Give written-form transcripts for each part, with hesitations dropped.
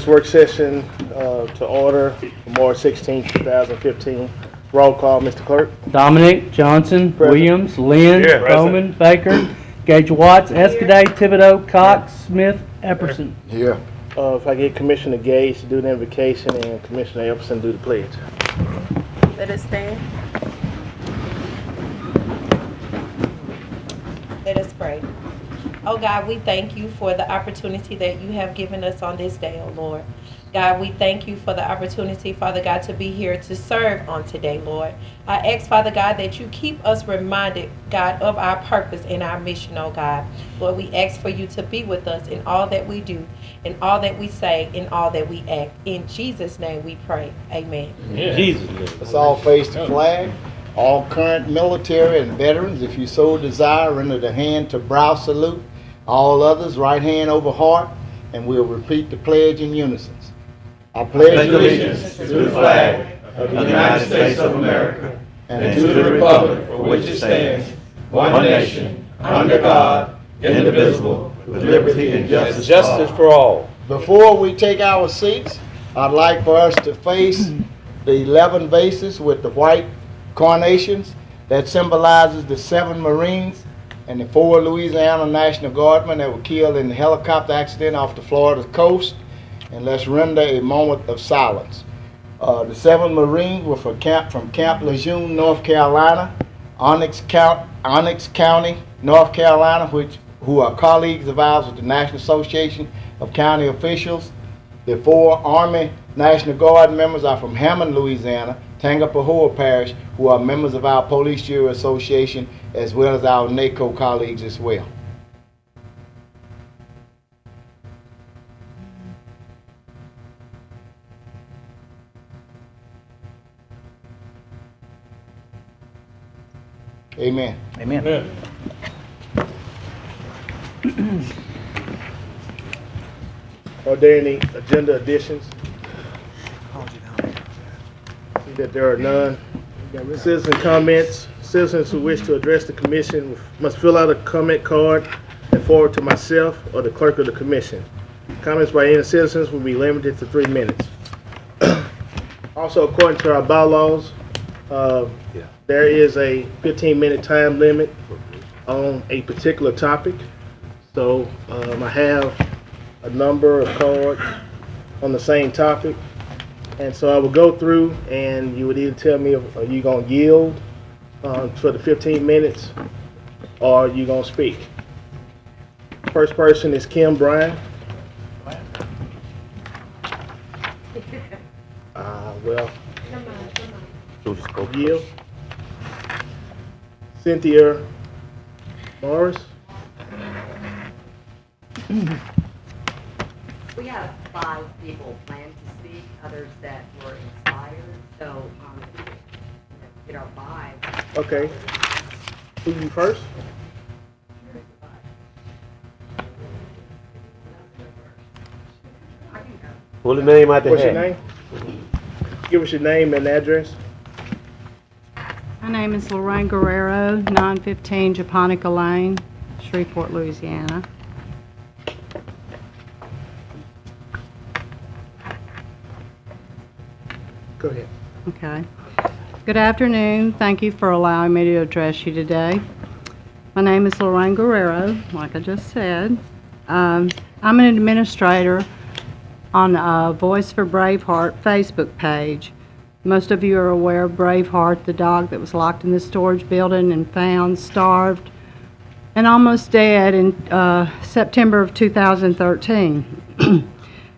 work session to order for March 16, 2015. Roll call, Mr. Clerk. Dominic, Johnson, Present. Williams, Lynn, Here. Bowman, Baker, Gage Watts, Escaday, Thibodeau, Cox, Smith, Epperson. Here. If I get Commissioner Gage to do the invocation and Commissioner Epperson do the pledge. Let us stand. Let us pray. Oh God, we thank you for the opportunity that you have given us on this day, oh Lord. God, we thank you for the opportunity, Father God, to be here to serve on today, Lord. I ask, Father God, that you keep us reminded, God, of our purpose and our mission, oh God. Lord, we ask for you to be with us in all that we do, in all that we say, in all that we act. In Jesus' name we pray. Amen. Yeah. Jesus' name. Let's all face the flag. All current military and veterans, if you so desire, render the hand to brow salute. All others, right hand over heart, and we'll repeat the pledge in unison. I pledge allegiance to the flag of the United States of America and to the republic for which it stands, one nation, under God, indivisible, with liberty and justice for all. Before we take our seats, I'd like for us to face the 11 vases with the white carnations that symbolizes the 7 Marines and the 4 Louisiana National Guardsmen that were killed in the helicopter accident off the Florida coast. And let's render a moment of silence. The 7 Marines were from Camp Lejeune, North Carolina, Onyx County, North Carolina, who are colleagues of ours with the National Association of County Officials. The 4 Army National Guard members are from Hammond, Louisiana, Caddo Parish, who are members of our Police Jury Association, as well as our NACO colleagues as well. Amen. Amen. Are there any agenda additions? See that there are none. Citizen comments. Citizens who wish to address the commission must fill out a comment card and forward to myself or the clerk of the commission. Comments by any citizens will be limited to 3 minutes. Also, according to our bylaws, there is a 15-minute time limit on a particular topic. So I have a number of cards on the same topic. And so I will go through and you would either tell me if are you going to yield for the 15 minutes or are you going to speak. First person is Kim Bryan. Well, yield. Cynthia Morris. We have 5 people planned to speak, others that were inspired, so if we could get our 5. Okay. Who you first? I can go. Pull the name out the What's hat. your name? Give us your name and address. My name is Lorraine Guerrero, 915 Japonica Lane, Shreveport, Louisiana. Go ahead. Okay. Good afternoon. Thank you for allowing me to address you today. My name is Lorraine Guerrero, like I just said. I'm an administrator on Voice for Braveheart Facebook page. Most of you are aware of Braveheart, the dog that was locked in the storage building and found starved and almost dead in September of 2013.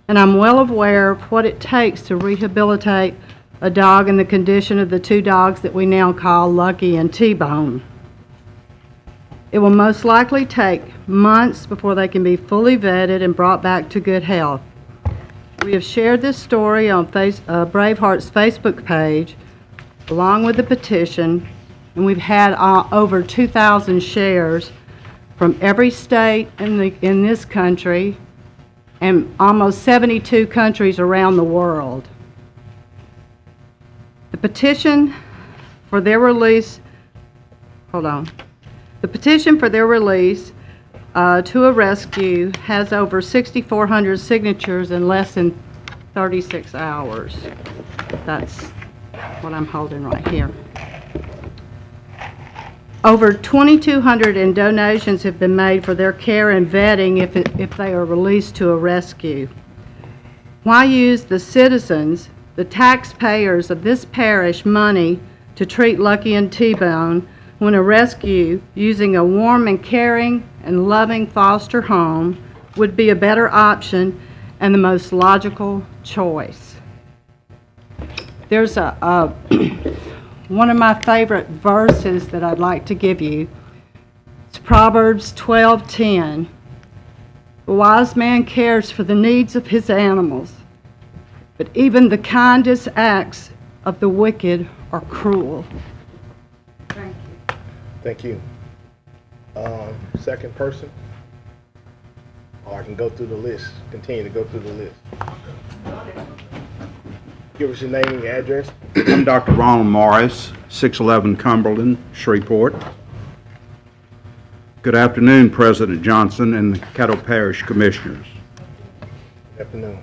And I'm well aware of what it takes to rehabilitate a dog in the condition of the 2 dogs that we now call Lucky and T-Bone. It will most likely take months before they can be fully vetted and brought back to good health. We have shared this story on Braveheart's Facebook page along with the petition, and we've had over 2,000 shares from every state in this country and almost 72 countries around the world. The petition for their release, The petition for their release to a rescue has over 6,400 signatures in less than 36 hours. That's what I'm holding right here. Over 2,200 in donations have been made for their care and vetting if they are released to a rescue. Why use the citizens, the taxpayers of this parish, money to treat Lucky and T-Bone when a rescue using a warm and caring and loving foster home would be a better option and the most logical choice? There's one of my favorite verses that I'd like to give you. It's Proverbs 12:10. The wise man cares for the needs of his animals, but even the kindest acts of the wicked are cruel. Thank you. Thank you. Second person? Or I can go through the list, continue to go through the list. Give us your name and your address. I'm Dr. Ronald Morris, 611 Cumberland, Shreveport. Good afternoon, President Johnson and the Caddo Parish Commissioners. Good afternoon.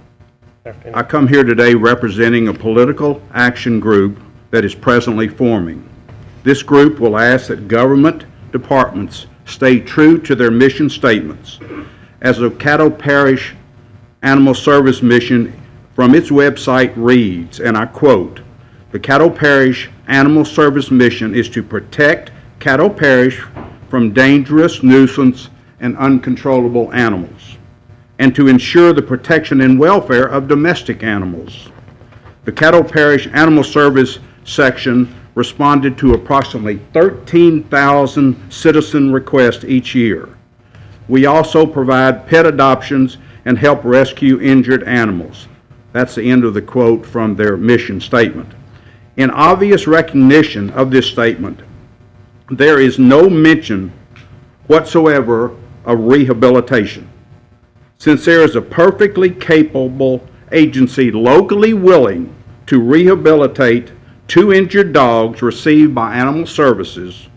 I come here today representing a political action group that is presently forming. This group will ask that government departments stay true to their mission statements. As the Caddo Parish Animal Service Mission from its website reads, and I quote, "The Caddo Parish Animal Service Mission is to protect Caddo Parish from dangerous, nuisance, and uncontrollable animals, and to ensure the protection and welfare of domestic animals." The Caddo Parish Animal Service section responded to approximately 13,000 citizen requests each year. We also provide pet adoptions and help rescue injured animals. That's the end of the quote from their mission statement. In obvious recognition of this statement, there is no mention whatsoever of rehabilitation. Since there is a perfectly capable agency locally willing to rehabilitate 2 injured dogs received by Animal Services,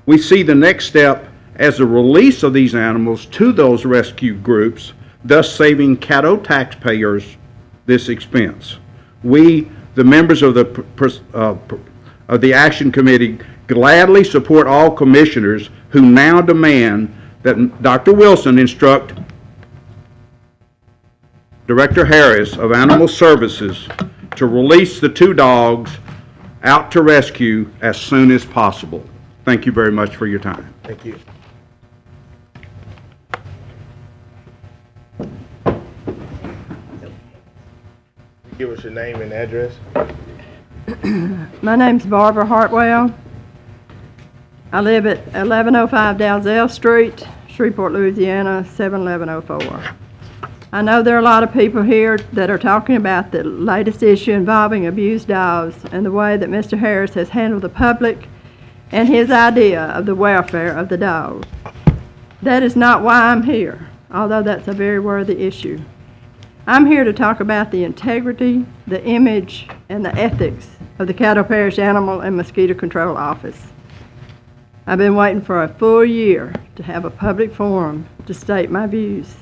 we see the next step as the release of these animals to those rescue groups, thus saving Caddo taxpayers this expense. We, the members of the Action Committee, gladly support all commissioners who now demand that Dr. Wilson instruct Director Harris of Animal Services to release the 2 dogs out to rescue as soon as possible. Thank you very much for your time. Thank you. Give us your name and address. My name's Barbara Hartwell. I live at 1105 Dalzell Street, Shreveport, Louisiana, 71104. I know there are a lot of people here that are talking about the latest issue involving abused dogs and the way that Mr. Harris has handled the public and his idea of the welfare of the dog. That is not why I'm here, although that's a very worthy issue. I'm here to talk about the integrity, the image, and the ethics of the Caddo Parish Animal and Mosquito Control Office. I've been waiting for a full year to have a public forum to state my views.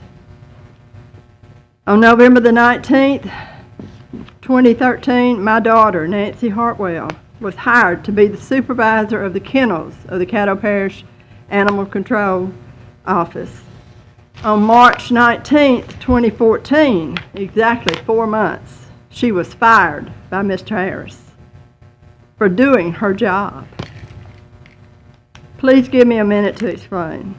On November the 19th, 2013, my daughter, Nancy Hartwell, was hired to be the supervisor of the kennels of the Caddo Parish Animal Control Office. On March 19th, 2014, exactly 4 months, she was fired by Mr. Harris for doing her job. Please give me a minute to explain.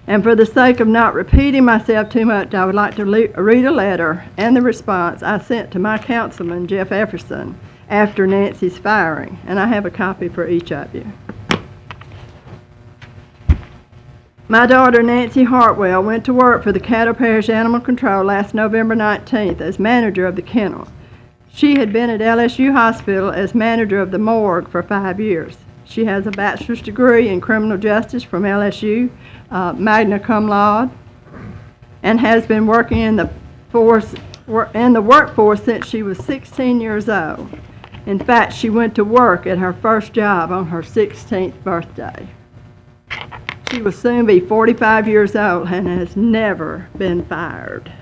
And for the sake of not repeating myself too much, I would like to read a letter and the response I sent to my councilman, Jeff Efferson, after Nancy's firing, and I have a copy for each of you. My daughter, Nancy Hartwell, went to work for the Caddo Parish Animal Control last November 19th as manager of the kennel. She had been at LSU Hospital as manager of the morgue for 5 years. She has a bachelor's degree in criminal justice from LSU, magna cum laude, and has been working in the workforce since she was 16 years old. In fact, she went to work at her first job on her 16th birthday. She will soon be 45 years old and has never been fired.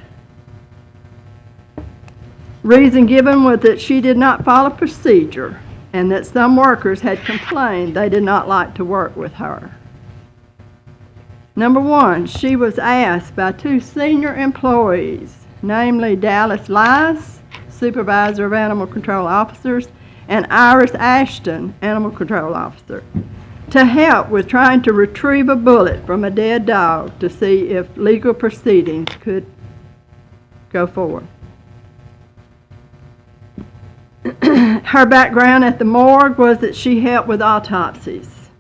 Reason given was that she did not follow procedure and that some workers had complained they did not like to work with her. Number one, she was asked by 2 senior employees, namely Dallas Lice, Supervisor of Animal Control Officers, and Iris Ashton, Animal Control Officer, to help with trying to retrieve a bullet from a dead dog to see if legal proceedings could go forward. Her background at the morgue was that she helped with autopsies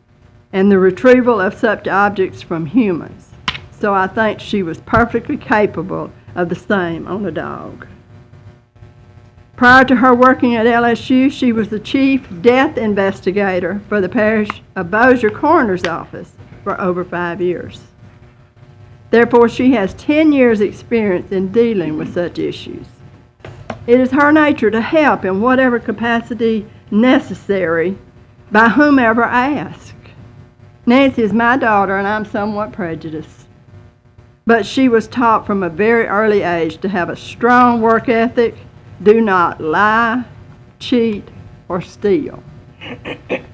and the retrieval of such objects from humans. So I think she was perfectly capable of the same on a dog. Prior to her working at LSU, she was the chief death investigator for the parish of Bossier Coroner's Office for over 5 years. Therefore, she has 10 years' experience in dealing with such issues. It is her nature to help in whatever capacity necessary by whomever asked. Nancy is my daughter, and I'm somewhat prejudiced. But she was taught from a very early age to have a strong work ethic, do not lie, cheat, or steal.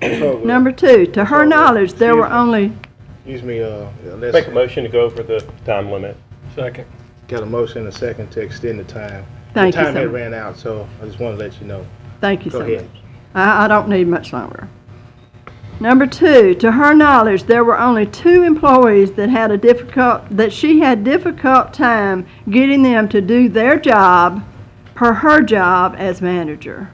Number 2, to her knowledge, there were only... Excuse me, Make a motion to go over the time limit. Second. got a motion and a second to extend the time. Thank you The time so had much. ran out, so I just wanted to let you know. Thank you Go so ahead. much. I don't need much longer. Number 2, to her knowledge, there were only 2 employees that she had difficult time getting them to do their job per her job as manager.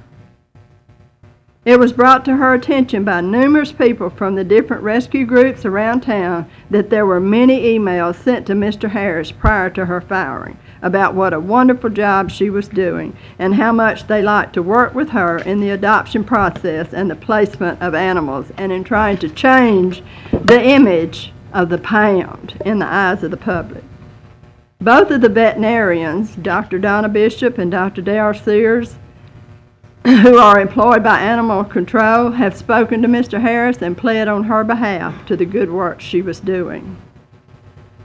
It was brought to her attention by numerous people from the different rescue groups around town that there were many emails sent to Mr. Harris prior to her firing about what a wonderful job she was doing and how much they liked to work with her in the adoption process and the placement of animals and in trying to change the image of the pound in the eyes of the public. Both of the veterinarians, Dr. Donna Bishop and Dr. Dale Sears, who are employed by Animal Control, have spoken to Mr. Harris and pled on her behalf to the good work she was doing.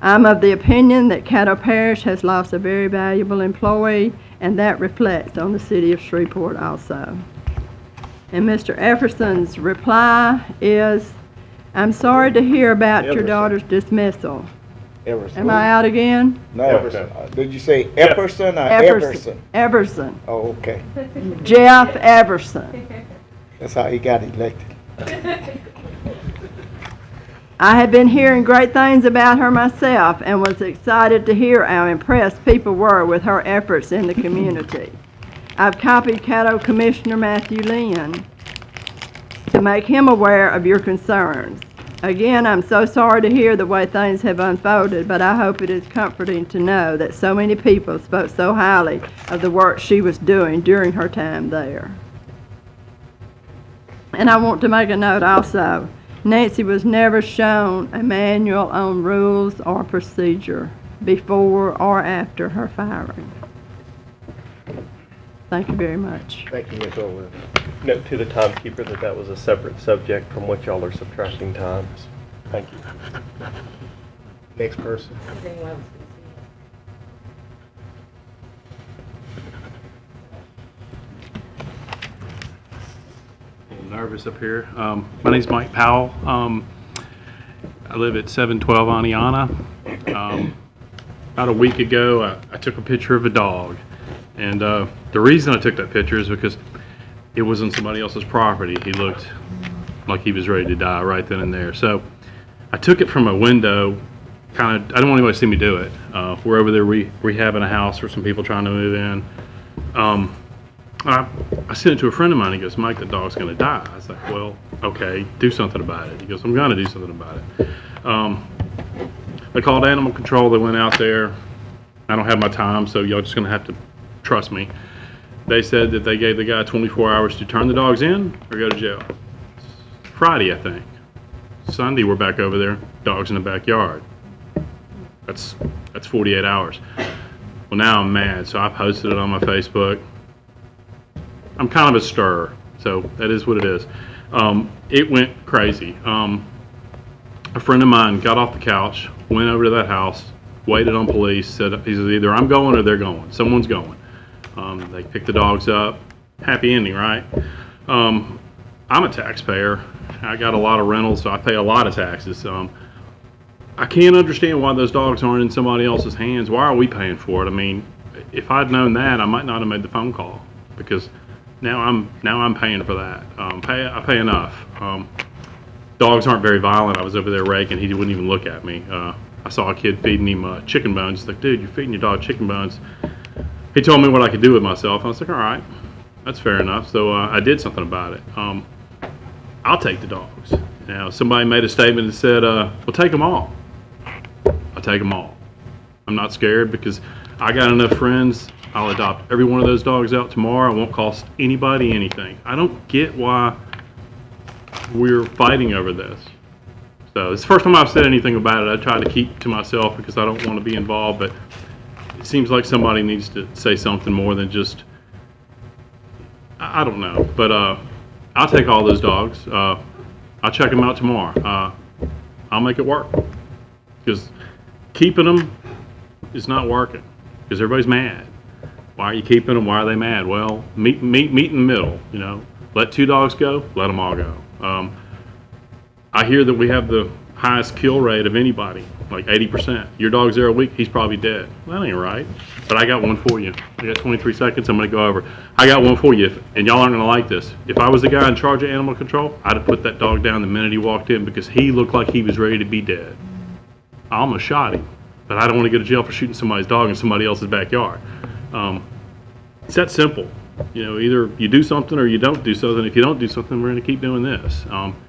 I'm of the opinion that Caddo Parish has lost a very valuable employee, and that reflects on the city of Shreveport also. And Mr. Efferson's reply is, I'm sorry to hear about your Everson. daughter's dismissal. Everson. Am I out again? No. Everson. Did you say Epperson or Everson? Everson. Oh, okay. Jeff Everson. That's how he got elected. I had been hearing great things about her myself and was excited to hear how impressed people were with her efforts in the community. I've copied Caddo Commissioner Matthew Lynn to make him aware of your concerns. Again, I'm so sorry to hear the way things have unfolded, but I hope it is comforting to know that so many people spoke so highly of the work she was doing during her time there. And I want to make a note also. Nancy was never shown a manual on rules or procedure before or after her firing. Thank you very much. Thank you, Ms. Orwell. Note to the timekeeper that that was a separate subject from which y'all are subtracting times. Thank you. Next person. A little nervous up here. My name's Mike Powell. I live at 712 Aniana. About a week ago, I took a picture of a dog. And the reason I took that picture is because it was on somebody else's property. He looked like he was ready to die right then and there. So I took it from a window, I didn't want anybody to see me do it. We're over there rehabbing a house for some people trying to move in. I sent it to a friend of mine. He goes, Mike, the dog's going to die. I was like, well, okay, do something about it. He goes, I'm going to do something about it. They called Animal Control. They went out there. I don't have my time, so y'all just going to have to trust me. They said that they gave the guy 24 hours to turn the dogs in or go to jail. Friday, I think. Sunday, we're back over there, dogs in the backyard. That's 48 hours. Well, now I'm mad, so I posted it on my Facebook. I'm kind of a stirrer, so that is what it is. It went crazy. A friend of mine got off the couch, went over to that house, waited on police, said, he said, either I'm going or they're going. Someone's going. They pick the dogs up. Happy ending, right? I'm a taxpayer. I got a lot of rentals, so I pay a lot of taxes. I can't understand why those dogs aren't in somebody else's hands. Why are we paying for it? I mean, if I'd known that, I might not have made the phone call, because now I'm paying for that. I pay enough. Dogs aren't very violent. I was over there raking. He wouldn't even look at me. I saw a kid feeding him chicken bones. He's like, dude, you're feeding your dog chicken bones. He told me what I could do with myself. I was like, all right, that's fair enough. So I did something about it. I'll take the dogs. Now, somebody made a statement that said, well, take them all. I'll take them all. I'm not scared, because I got enough friends. I'll adopt every one of those dogs out tomorrow. It won't cost anybody anything. I don't get why we're fighting over this. So it's the first time I've said anything about it. I try to keep to myself because I don't want to be involved, but it seems like somebody needs to say something more than just, I don't know. But I'll take all those dogs. I'll check them out tomorrow. I'll make it work, because keeping them is not working, because everybody's mad. Why are you keeping them? Why are they mad? Well, meet in the middle. You know, let 2 dogs go, let them all go. I hear that we have the highest kill rate of anybody, like 80%. Your dog's there a week, he's probably dead. Well, that ain't right. But I got one for you. I got 23 seconds, I'm gonna go over. I got one for you, and y'all aren't gonna like this. If I was the guy in charge of animal control, I'd have put that dog down the minute he walked in, because he looked like he was ready to be dead. I almost shot him, but I don't want to go to jail for shooting somebody's dog in somebody else's backyard. It's that simple. You know, either you do something or you don't do something. If you don't do something, we're going to keep doing this.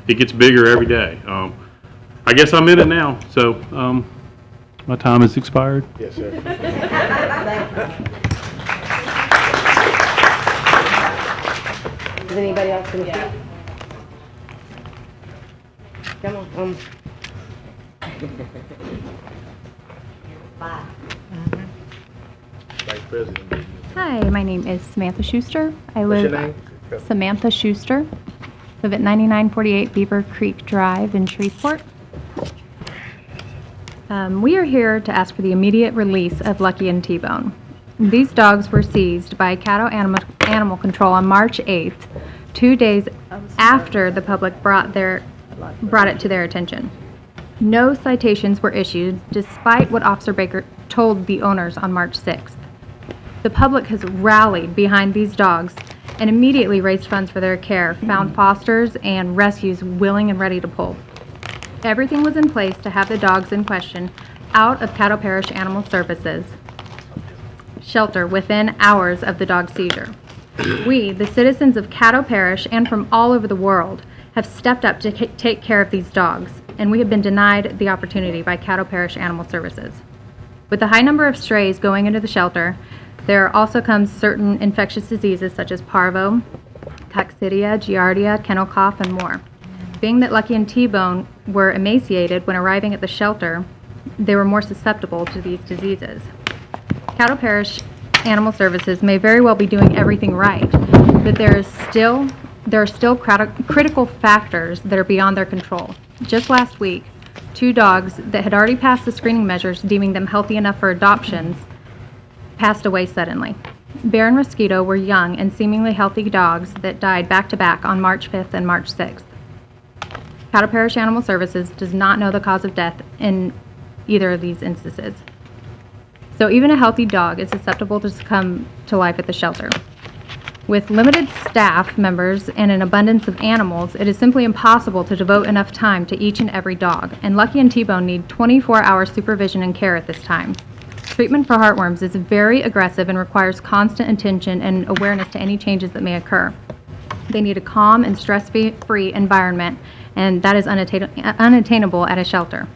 It gets bigger every day. I guess I'm in it now, so my time has expired. Yes, sir. Is anybody else going to speak? Come on. Bye. Vice President. Hi, my name is Samantha Schuster. I What's live your name? Samantha Schuster. Live at 9948 Beaver Creek Drive in Shreveport. We are here to ask for the immediate release of Lucky and T-Bone. These dogs were seized by Caddo Animal Control on March 8th, 2 days after the public brought it to their attention. No citations were issued, despite what Officer Baker told the owners on March 6th. The public has rallied behind these dogs and immediately raised funds for their care, found fosters and rescues willing and ready to pull. Everything was in place to have the dogs in question out of Caddo Parish Animal Services shelter within hours of the dog seizure. We, the citizens of Caddo Parish and from all over the world, have stepped up to take care of these dogs, and we have been denied the opportunity by Caddo Parish Animal Services. With the high number of strays going into the shelter, there also comes certain infectious diseases such as parvo, coccidia, giardia, kennel cough, and more. Being that Lucky and T-Bone were emaciated when arriving at the shelter, they were more susceptible to these diseases. Caddo Parish Animal Services may very well be doing everything right, but there are still critical factors that are beyond their control. Just last week, 2 dogs that had already passed the screening measures deeming them healthy enough for adoptions passed away suddenly. Bear and Mosquito were young and seemingly healthy dogs that died back-to-back on March 5th and March 6th. Caddo Parish Animal Services does not know the cause of death in either of these instances. So even a healthy dog is susceptible to succumb to life at the shelter. With limited staff members and an abundance of animals, it is simply impossible to devote enough time to each and every dog, and Lucky and T-Bone need 24-hour supervision and care at this time. Treatment for heartworms is very aggressive and requires constant attention and awareness to any changes that may occur. They need a calm and stress-free environment, and that is unattainable at a shelter.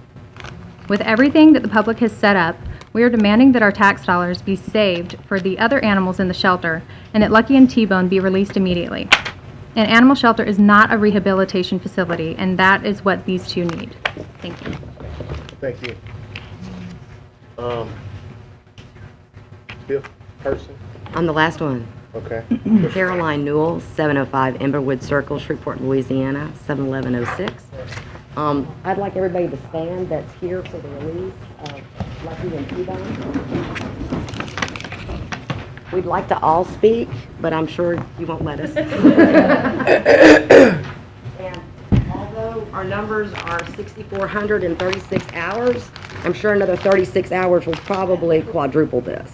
With everything that the public has set up, we are demanding that our tax dollars be saved for the other animals in the shelter and that Lucky and T-Bone be released immediately. An animal shelter is not a rehabilitation facility, and that is what these 2 need. Thank you. Thank you. Fifth person? I'm the last one. Okay. Caroline Newell, 705 Emberwood Circle, Shreveport, Louisiana, 71106. I'd like everybody to stand that's here for the release of Lucky and T-Bone. We'd like to all speak, but I'm sure you won't let us. And although our numbers are 6,436 hours, I'm sure another 36 hours will probably quadruple this.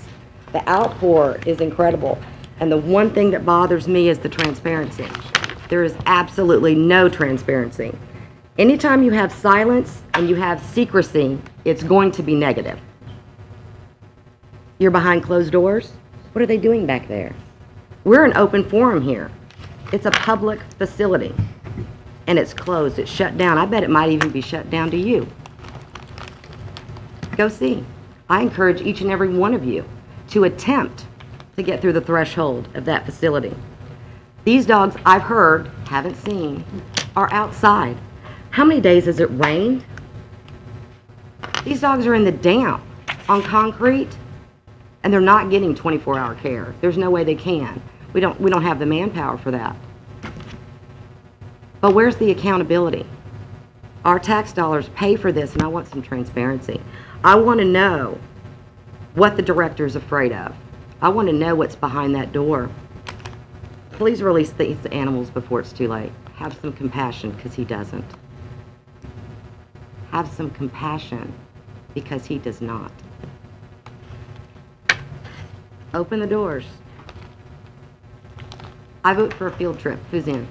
The outpour is incredible. And the one thing that bothers me is the transparency. There is absolutely no transparency. Anytime you have silence and you have secrecy, it's going to be negative. You're behind closed doors. What are they doing back there? We're an open forum here. It's a public facility, and it's closed. It's shut down. I bet it might even be shut down to you. Go see. I encourage each and every one of you to attempt to get through the threshold of that facility. These dogs, I've heard, haven't seen, are outside. How many days has it rained? These dogs are in the damp, on concrete, and they're not getting 24-hour care. There's no way they can. We don't have the manpower for that. But where's the accountability? Our tax dollars pay for this, and I want some transparency. I want to know what the director's afraid of. I want to know what's behind that door. Please release these animals before it's too late. Have some compassion, because he doesn't. Have some compassion, because he does not. Open the doors. I vote for a field trip. Who's in?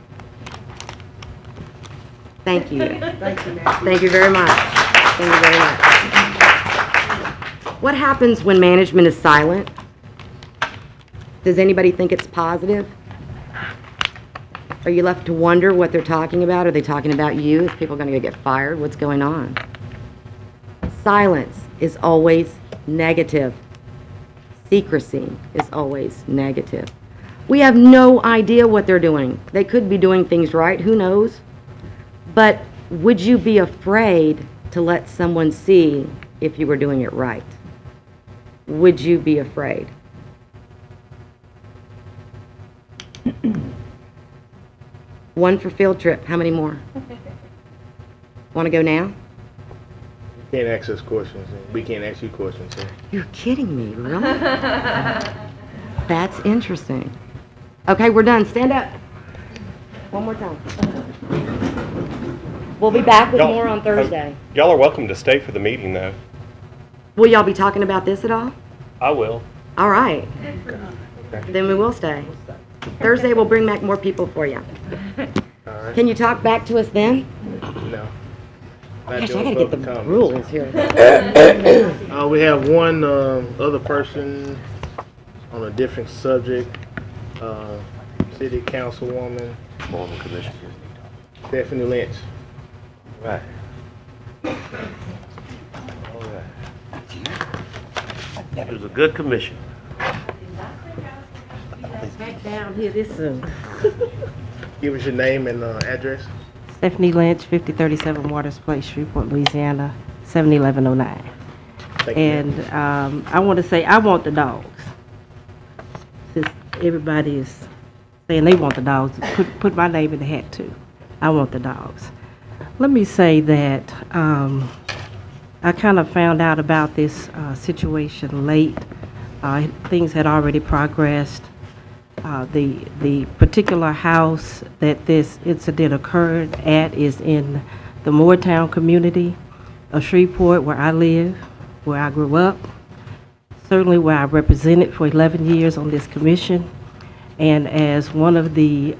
Thank you. Thank you very much. Thank you very much. What happens when management is silent? Does anybody think it's positive? Are you left to wonder what they're talking about? Are they talking about you? Is people going to get fired? What's going on? Silence is always negative. Secrecy is always negative. We have no idea what they're doing. They could be doing things right. Who knows? But would you be afraid to let someone see if you were doing it right? Would you be afraid? One for field trip. How many more? Want to go now? You can't ask us questions. We can't ask you questions. So. You're kidding me, really? That's interesting. Okay, we're done. Stand up. One more time. We'll be back with more on Thursday. Y'all are welcome to stay for the meeting, though. Will y'all be talking about this at all? I will. All right. Then we will stay. Thursday, we'll bring back more people for you. All right. Can you talk back to us then? No. Gosh, I gotta get the rules here. We have one other person on a different subject. City Councilwoman. Former Commissioner. Stephanie Lynch. Right. It was a good commission. Back down here this soon. Give us your name and address. Stephanie Lynch, 5037 Waters Place, Shreveport, Louisiana, 71109. Thank you. And I want to say I want the dogs. Since everybody is saying they want the dogs, put my name in the hat too. I want the dogs. Let me say that I kind of found out about this situation late. Things had already progressed. The particular house that this incident occurred at is in the Moortown community of Shreveport, where I live, where I grew up, certainly where I represented for 11 years on this commission. And as one of the,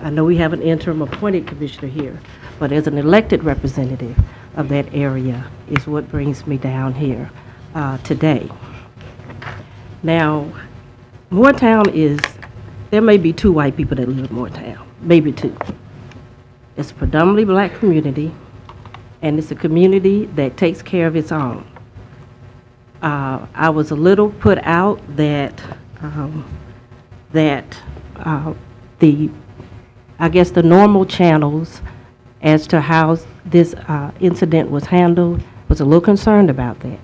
I know we have an interim appointed commissioner here, but as an elected representative of that area is what brings me down here today. Now, Moortown is, there may be 2 white people that live in Moortown, maybe 2. It's a predominantly black community, and it's a community that takes care of its own. I was a little put out that I guess the normal channels as to how this incident was handled, was a little concerned about that.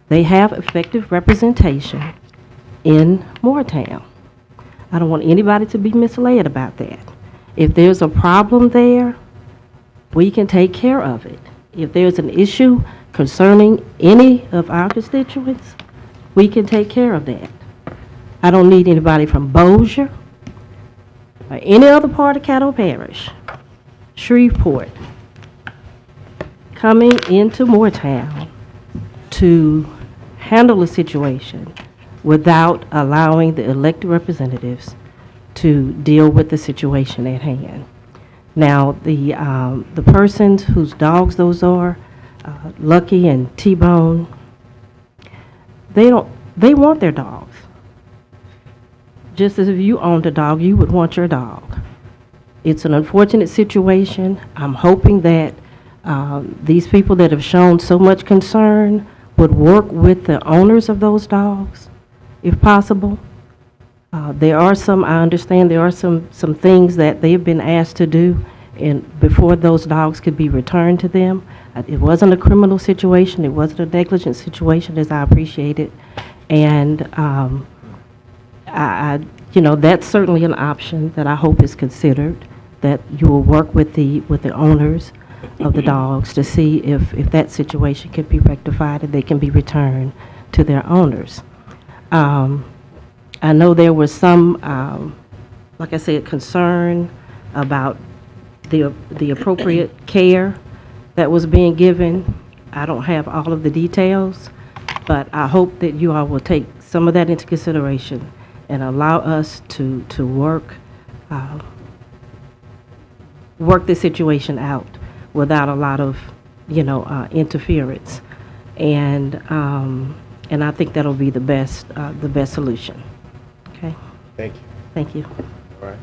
They have effective representation in Moortown. I don't want anybody to be misled about that. If there's a problem there, we can take care of it. If there's an issue concerning any of our constituents, we can take care of that. I don't need anybody from Bossier or any other part of Caddo Parish, Shreveport, coming into Moortown to handle the situation without allowing the elected representatives to deal with the situation at hand. Now, the persons whose dogs those are, Lucky and T-Bone, they want their dogs. Just as if you owned a dog, you would want your dog. It's an unfortunate situation. I'm hoping that these people that have shown so much concern would work with the owners of those dogs, if possible. There are some, I understand there are some things that they've been asked to do before those dogs could be returned to them. It wasn't a criminal situation. It wasn't a negligent situation, as I appreciate it. And that's certainly an option that I hope is considered, that you will work with the owners of the dogs to see if that situation can be rectified and they can be returned to their owners. I know there was some, like I said, concern about the appropriate care that was being given. I don't have all of the details, but I hope that you all will take some of that into consideration and allow us to work the situation out without a lot of, interference. And I think that'll be the best solution. Okay. Thank you. Thank you. All right.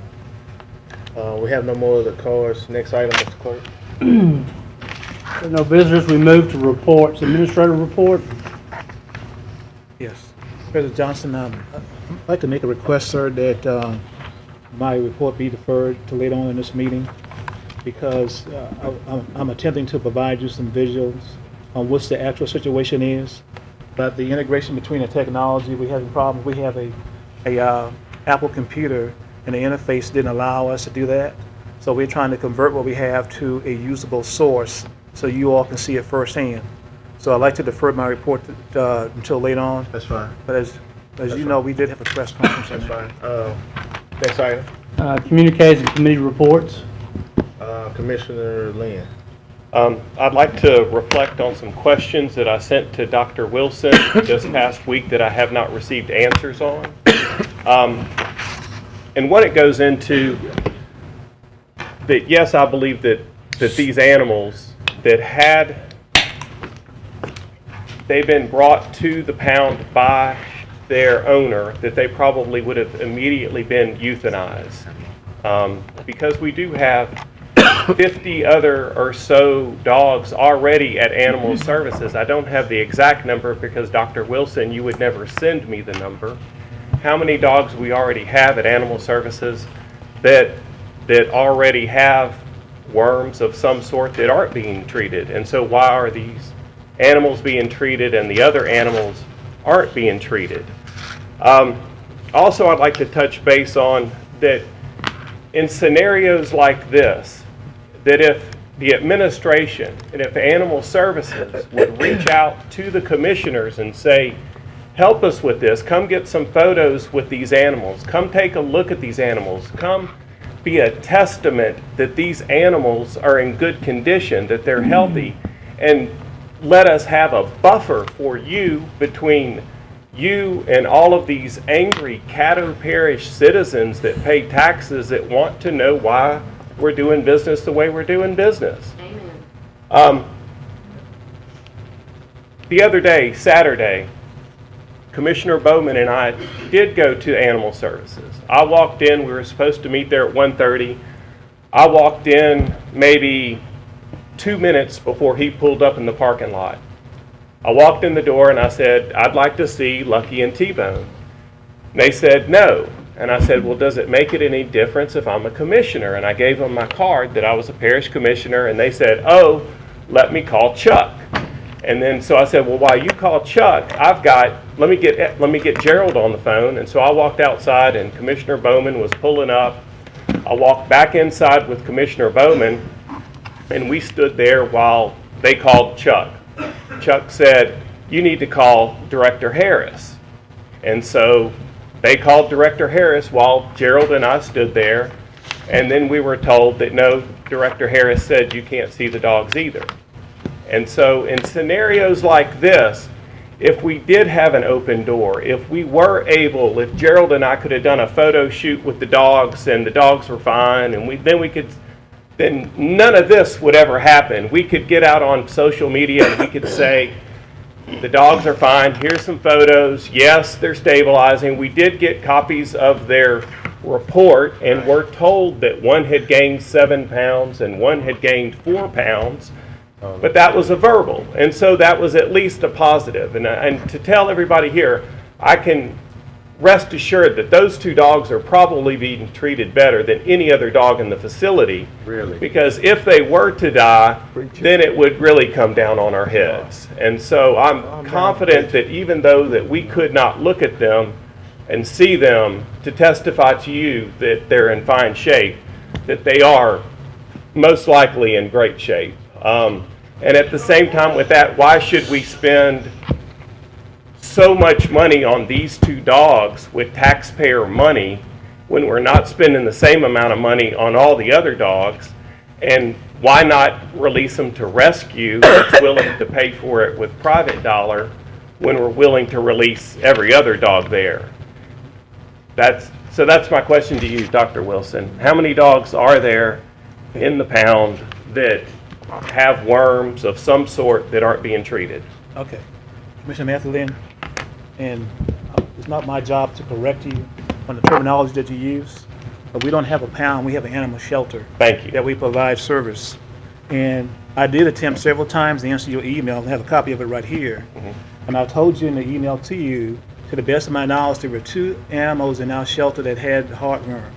We have no more of the cards. Next item, Mr. Clerk. There are no visitors. We move to reports. Administrator report. Yes. President Johnson, I'd like to make a request, sir, that my report be deferred to later on in this meeting, because I'm attempting to provide you some visuals on what the actual situation is. But the integration between the technology, we're having problems. We have a Apple computer, and the interface didn't allow us to do that. So we're trying to convert what we have to a usable source so you all can see it firsthand. So I'd like to defer my report until later on. That's fine. But as you know, we did have a press conference. That's fine. Next item. Communications and committee reports. Commissioner Lynn. I'd like to reflect on some questions that I sent to Dr. Wilson this past week that I have not received answers on. And what it goes into, that yes, I believe that these animals that had they've been brought to the pound by their owner, that they probably would have immediately been euthanized. Because we do have 50 other or so dogs already at Animal Services. I don't have the exact number because Dr. Wilson, you would never send me the number. How many dogs we already have at Animal Services that already have worms of some sort that aren't being treated? And so why are these animals being treated and the other animals aren't being treated? Also, I'd like to touch base on that in scenarios like this, that if the administration and if Animal Services would reach out to the commissioners and say, help us with this, come get some photos with these animals, come take a look at these animals, come be a testament that these animals are in good condition, that they're healthy, and let us have a buffer for you between you and all of these angry Caddo Parish citizens that pay taxes that want to know why we're doing business the way we're doing business. Amen. The other day, Saturday, Commissioner Bowman and I did go to Animal Services. I walked in, we were supposed to meet there at 1:30. I walked in maybe 2 minutes before he pulled up in the parking lot. I walked in the door and I said, I'd like to see Lucky and T-Bone. They said no. And I said, well, does it make it any difference if I'm a commissioner? And I gave them my card that I was a parish commissioner, and they said, oh, let me call Chuck. And then so I said, well, while you call Chuck, let me get Gerald on the phone. And so I walked outside and Commissioner Bowman was pulling up. I walked back inside with Commissioner Bowman, and we stood there while they called Chuck. Chuck said, you need to call Director Harris. And so they called Director Harris while Gerald and I stood there, and then we were told that no, Director Harris said you can't see the dogs either. And so in scenarios like this, if we did have an open door, if we were able, if Gerald and I could have done a photo shoot with the dogs and the dogs were fine, and then none of this would ever happen. We could get out on social media and we could say, the dogs are fine, here's some photos, yes, they're stabilizing. We did get copies of their report, and we're told that one had gained 7 pounds and one had gained 4 pounds, but that was a verbal, and so that was at least a positive. And to tell everybody here, I can rest assured that those 2 dogs are probably being treated better than any other dog in the facility. Really? Because if they were to die, then it would really come down on our heads. And so I'm confident that even though that we could not look at them and see them to testify to you that they're in fine shape, that they are most likely in great shape. And at the same time with that, why should we spend so much money on these 2 dogs with taxpayer money when we're not spending the same amount of money on all the other dogs? And why not release them to rescue that's willing to pay for it with private dollar when we're willing to release every other dog there? So that's my question to you, Dr. Wilson. How many dogs are there in the pound that have worms of some sort that aren't being treated? Okay. Commissioner Matthew Lynn, and it's not my job to correct you on the terminology that you use, but we don't have a pound, we have an animal shelter. Thank you. That we provide service. And I did attempt several times to answer your email, and I have a copy of it right here. And I told you in the email to you, to the best of my knowledge, there were 2 animals in our shelter that had heartworm.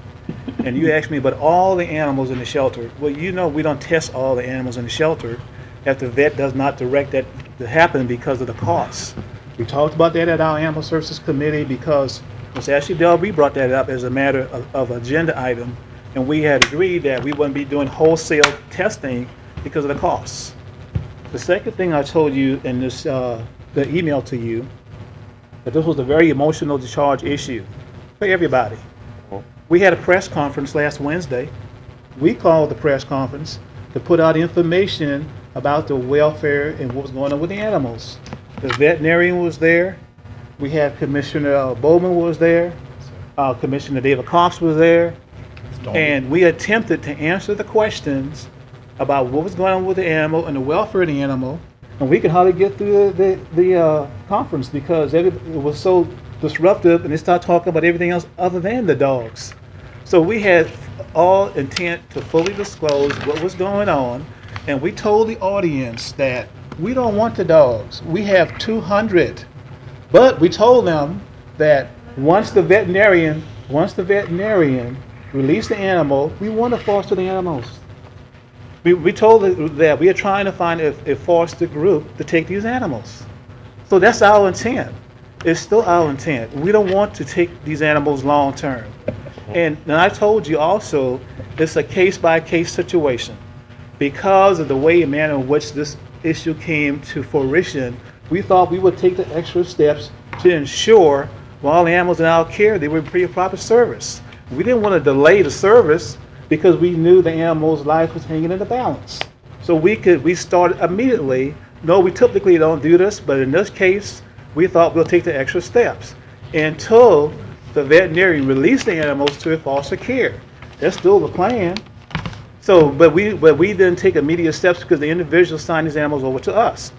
And you asked me about all the animals in the shelter. Well, you know we don't test all the animals in the shelter if the vet does not direct that to happen because of the costs. We talked about that at our Animal Services Committee because Ms. Ashley Delby brought that up as a matter of agenda item, and we had agreed that we wouldn't be doing wholesale testing because of the costs. The second thing I told you in this the email to you, that this was a very emotional discharge issue for everybody. We had a press conference last Wednesday. We called the press conference to put out information about the welfare and what was going on with the animals. The veterinarian was there. We had Commissioner Bowman was there. Commissioner David Cox was there. And we attempted to answer the questions about what was going on with the animal and the welfare of the animal. And we could hardly get through the conference because it was so disruptive, and they started talking about everything else other than the dogs. So we had all intent to fully disclose what was going on, and we told the audience that we don't want the dogs. We have 200. But we told them that once the veterinarian released the animal, we want to foster the animals. We told them that we are trying to find a foster group to take these animals. So that's our intent. It's still our intent. We don't want to take these animals long term. And I told you also, it's a case-by-case situation. Because of the way and manner in which this issue came to fruition, we thought we would take the extra steps to ensure while the animals in our care, they would be a proper service. We didn't want to delay the service because we knew the animal's life was hanging in the balance. So we started immediately. No, we typically don't do this, but in this case, we thought we'll take the extra steps until the veterinarian released the animals to foster care. That's still the plan. So, but we didn't take immediate steps because the individual signed these animals over to us.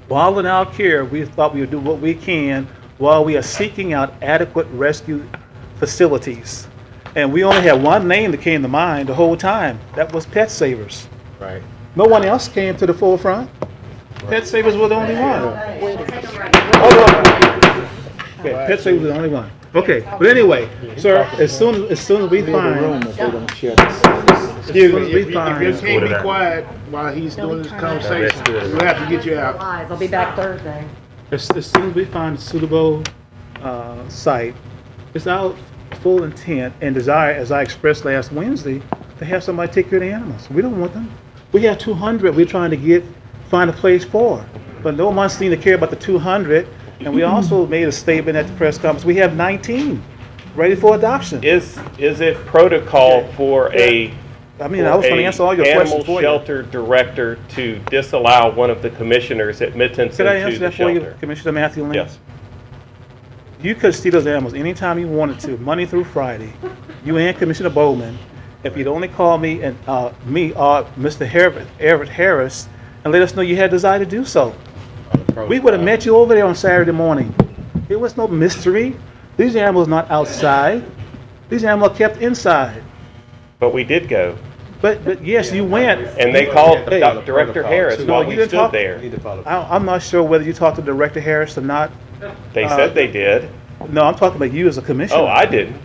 While in our care, we thought we would do what we can while we are seeking out adequate rescue facilities. And we only had one name that came to mind the whole time. That was Pet Savers. Right. No one else came to the forefront. Pet Savers were the only one. Okay, Pet Savers were the only one. Okay, but anyway, sir, as soon as we find, If you can't be quiet while he's doing this conversation, we'll have to get you out. I'll be back Thursday. as soon as we find a suitable site, it's our full intent and desire, as I expressed last Wednesday, to have somebody take care of the animals. We don't want them. We have 200 we're trying to find a place for, but no one seems to care about the 200, And we also made a statement at the press conference. We have 19 ready for adoption. Is it protocol for a I mean, I was going to answer all your questions for you. animal shelter director to disallow one of the commissioners admittance Could I into answer the that for you, shelter? Commissioner Matthew Lynn? Yes. You could see those animals anytime you wanted to, Monday through Friday. You and Commissioner Bowman, if you'd only call me and me or Mr. Everett Harris and let us know you had desire to do so. We would have met you over there on Saturday morning. There was no mystery. These animals not outside. These animals are kept inside. But we did go. But yes, you went. And they called Director Harris while we stood there. I'm not sure whether you talked to Director Harris or not. They said they did. No, I'm talking about you as a commissioner. Oh, I didn't.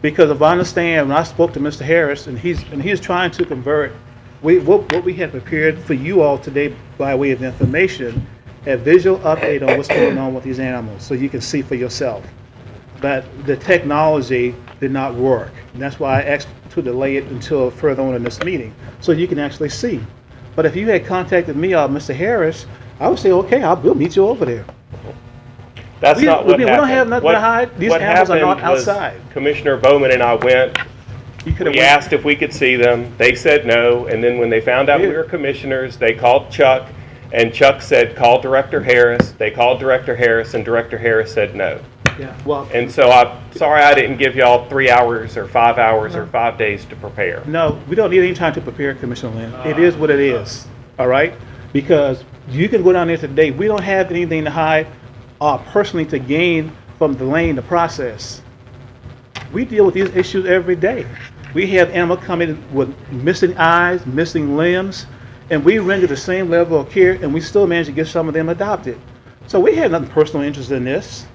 Because if I understand, when I spoke to Mr. Harris, and he's trying to convert, what we had prepared for you all today by way of information, a visual update on what's going on with these animals, so you can see for yourself. But the technology did not work, and that's why I asked to delay it until further on in this meeting, so you can actually see. But if you had contacted me or Mr. Harris, I would say, okay, we'll meet you over there. That's not what happened. We don't have nothing to hide. These animals are not outside. Commissioner Bowman and I went. We asked if we could see them. They said no. And then when they found out we were commissioners, they called Chuck. And Chuck said, call Director Harris. They called Director Harris, and Director Harris said no. Yeah, well, and so I'm sorry I didn't give y'all 3 hours or 5 hours or 5 days to prepare. No, we don't need any time to prepare, Commissioner Lynn. It is what it is, all right? Because you can go down there today. We don't have anything to hide personally to gain from delaying the process. We deal with these issues every day. We have animals coming with missing eyes, missing limbs, and we render the same level of care, and we still manage to get some of them adopted. So we have nothing personal interest in this.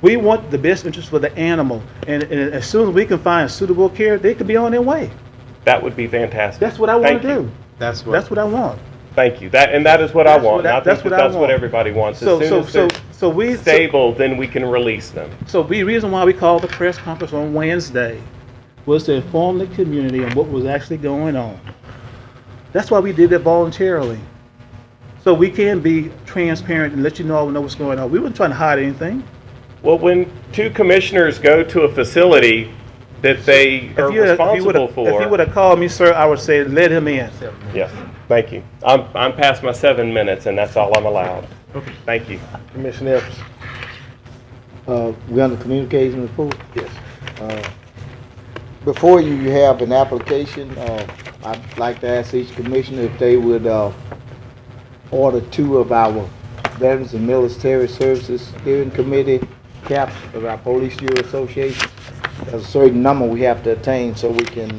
We want the best interest for the animal, and as soon as we can find suitable care, they can be on their way. That would be fantastic. That's what I want to do. That's what I want. Thank you. That is what I want. That's what everybody wants. As soon as they're stable, then we can release them. So the reason why we called the press conference on Wednesday was to inform the community on what was actually going on. That's why we did it voluntarily. So we can be transparent and let you know what's going on. We weren't trying to hide anything. Well, when two commissioners go to a facility that they are responsible for. If you would have called me, sir, I would say let him in. Yes, thank you. I'm past my 7 minutes, and that's all I'm allowed. Okay. Thank you. Commissioner Evans. We on the communication report? Yes. Before you have an application, I'd like to ask each commissioner if they would order 2 of our Veterans and Military Services Steering Committee caps of our Police Year Association. There's a certain number we have to attain so we can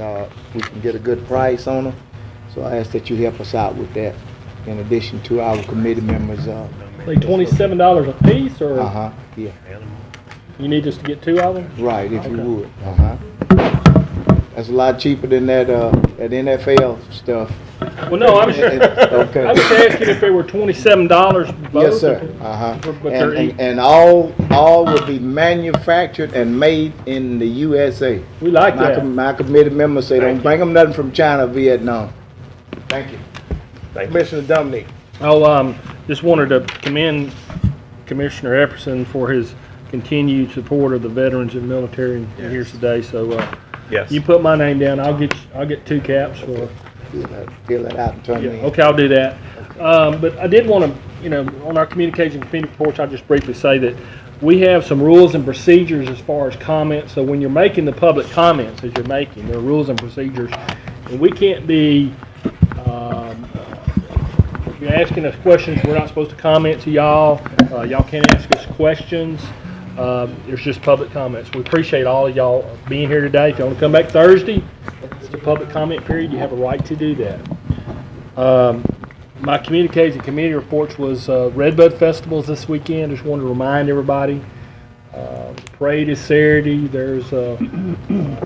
get a good price on them. So I ask that you help us out with that, in addition to our committee members. Like $27 a piece, or? Yeah. You need us to get 2 of them? Right, if you would. That's a lot cheaper than that NFL stuff. Well, no, I'm sure. Okay. I was asking if they were $27 both. Yes, sir. But they're And all will be manufactured and made in the USA. We like that. My committee members say don't bring them nothing from China or Vietnam. Thank you. Commissioner Dominique. Just wanted to commend Commissioner Epperson for his continued support of the veterans and military here today. So, yes, you put my name down. I'll get 2 caps for. Fill that out and turn it in. Okay, I'll do that. But I did want to, on our communication committee reports, I'll just briefly say that we have some rules and procedures as far as comments. So when you're making the public comments, as you're making, there are rules and procedures, and we can't be. If you're asking us questions, we're not supposed to comment to y'all. Y'all can't ask us questions. There's just public comments. We appreciate all of y'all being here today. If you want to come back Thursday, it's a public comment period. You have a right to do that. My communication committee reports was Redbud Festivals this weekend. Just wanted to remind everybody. The parade is Saturday. There's a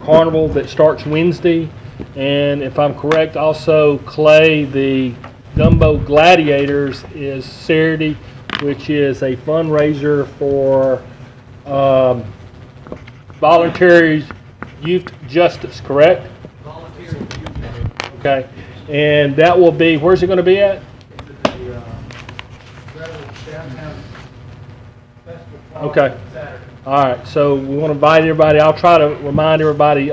carnival that starts Wednesday. And if I'm correct, also Clay, the Gumbo Gladiators is Saturday, which is a fundraiser for voluntary youth justice, correct? Okay, and that will be, where's it going to be at? Okay. All right, so we want to invite everybody. I'll try to remind everybody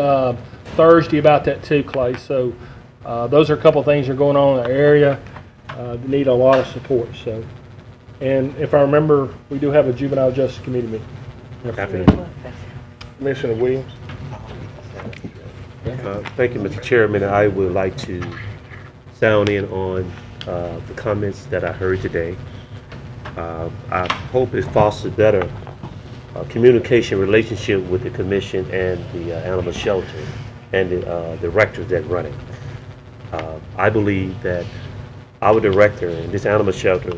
Thursday about that too, Clay. So those are a couple of things that are going on in the area that need a lot of support. So, and if I remember, we do have a Juvenile Justice Committee meeting. Commissioner Williams. Thank you, Mr. Chairman. I would like to sound in on the comments that I heard today. I hope it fosters better communication relationship with the commission and the animal shelter and the directors that run it. I believe that our director in this animal shelter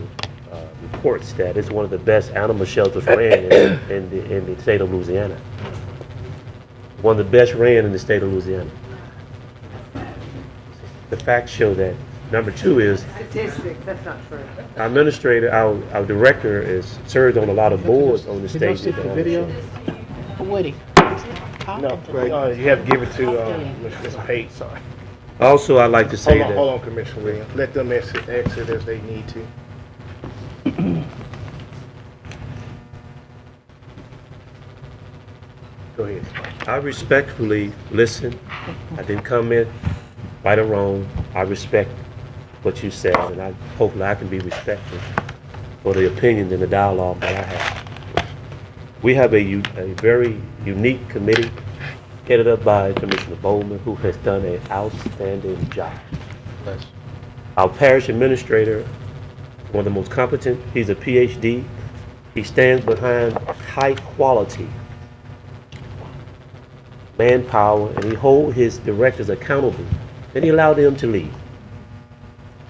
reports that it's one of the best animal shelters ran in the state of Louisiana. One of the best ran in the state of Louisiana. The facts show that. Number two is Statistics, that's not true. our administrator, our director is served on a lot of boards on the state. the video? Woody. No, you have to give it to Ms. Pate. Sorry. Also, I'd like to say that. Hold on, Commissioner Williams. Let them exit as they need to. Go ahead. I respectfully listen. I didn't comment right or wrong. I respect what you said, and hopefully I can be respectful for the opinions and the dialogue that I have. We have a very unique committee headed up by Commissioner Bowman, who has done an outstanding job. Yes. Our parish administrator, one of the most competent, he's a PhD. He stands behind high quality manpower, and he holds his directors accountable, and he allowed them to lead.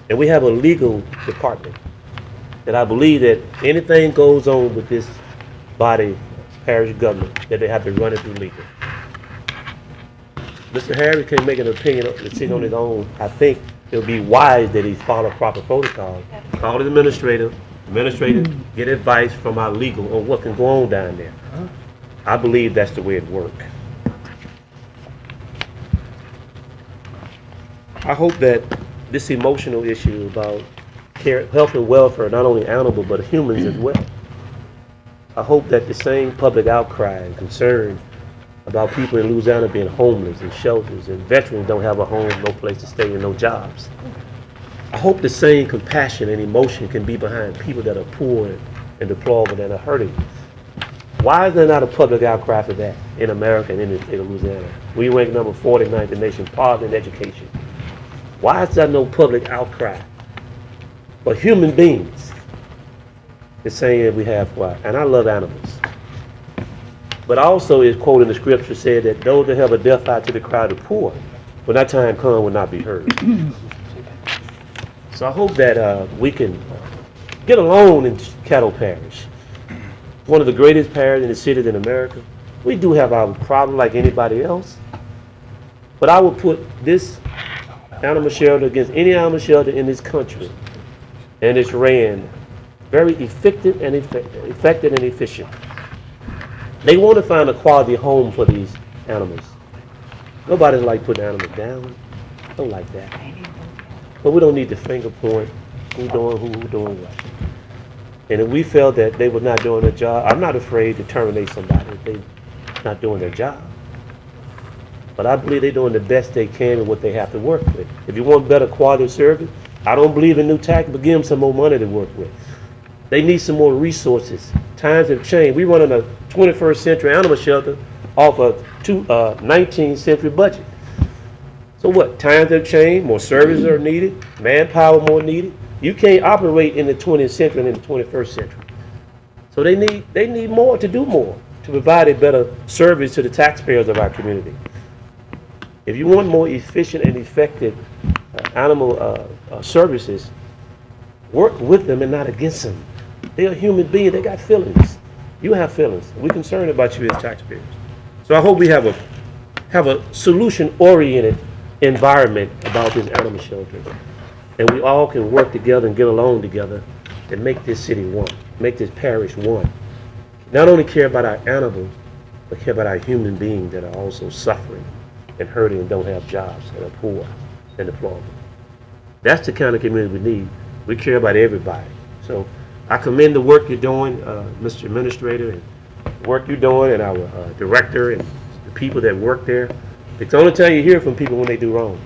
And we have a legal department that I believe that anything goes on with this body, parish government, that they have to run it through legal. Mr. Harris can make an opinion, decision on his own. I think it would be wise that he follow proper protocol. Call the administrator, get advice from our legal on what can go on down there. I believe that's the way it works. I hope that this emotional issue about care, health and welfare, not only animal but humans as well. I hope that the same public outcry and concern about people in Louisiana being homeless in shelters and veterans don't have a home, no place to stay, and no jobs. I hope the same compassion and emotion can be behind people that are poor and deplorable and are hurting. Why is there not a public outcry for that in America and in the state of Louisiana? We rank number 49th in the nation, poverty and education. Why is there no public outcry for human beings? The same that we have for, and I love animals. But also is quoted in the scripture said that those that have a deaf eye to the cry of the poor, when that time comes, will not be heard. So I hope that we can get along in Caddo Parish. One of the greatest parishes in the cities in America. We do have our problem like anybody else. But I would put this animal shelter against any animal shelter in this country. And it's ran very effective and efficient. They want to find a quality home for these animals. Nobody like putting animals down. Don't like that. But we don't need to finger point who doing what. And if we felt that they were not doing their job, I'm not afraid to terminate somebody if they're not doing their job. But I believe they're doing the best they can with what they have to work with. If you want better quality of service, I don't believe in new tax, but give them some more money to work with. They need some more resources. Times have changed. We run in a 21st century animal shelter off a 19th century budget. So what? Times have changed, more services are needed, manpower more needed. You can't operate in the 20th century and in the 21st century. So they need more to do more, to provide a better service to the taxpayers of our community. If you want more efficient and effective animal services, work with them and not against them. They're a human being. They got feelings. You have feelings. We're concerned about you as taxpayers. So I hope we have a solution-oriented environment about this animal shelter, and we all can work together and get along together and make this city one, make this parish one. Not only care about our animals, but care about our human beings that are also suffering and hurting and don't have jobs and are poor and deplorable. That's the kind of community we need. We care about everybody. So I commend the work you're doing, Mr. Administrator, and the work you're doing, and our director, and the people that work there. It's the only time you hear from people when they do wrong.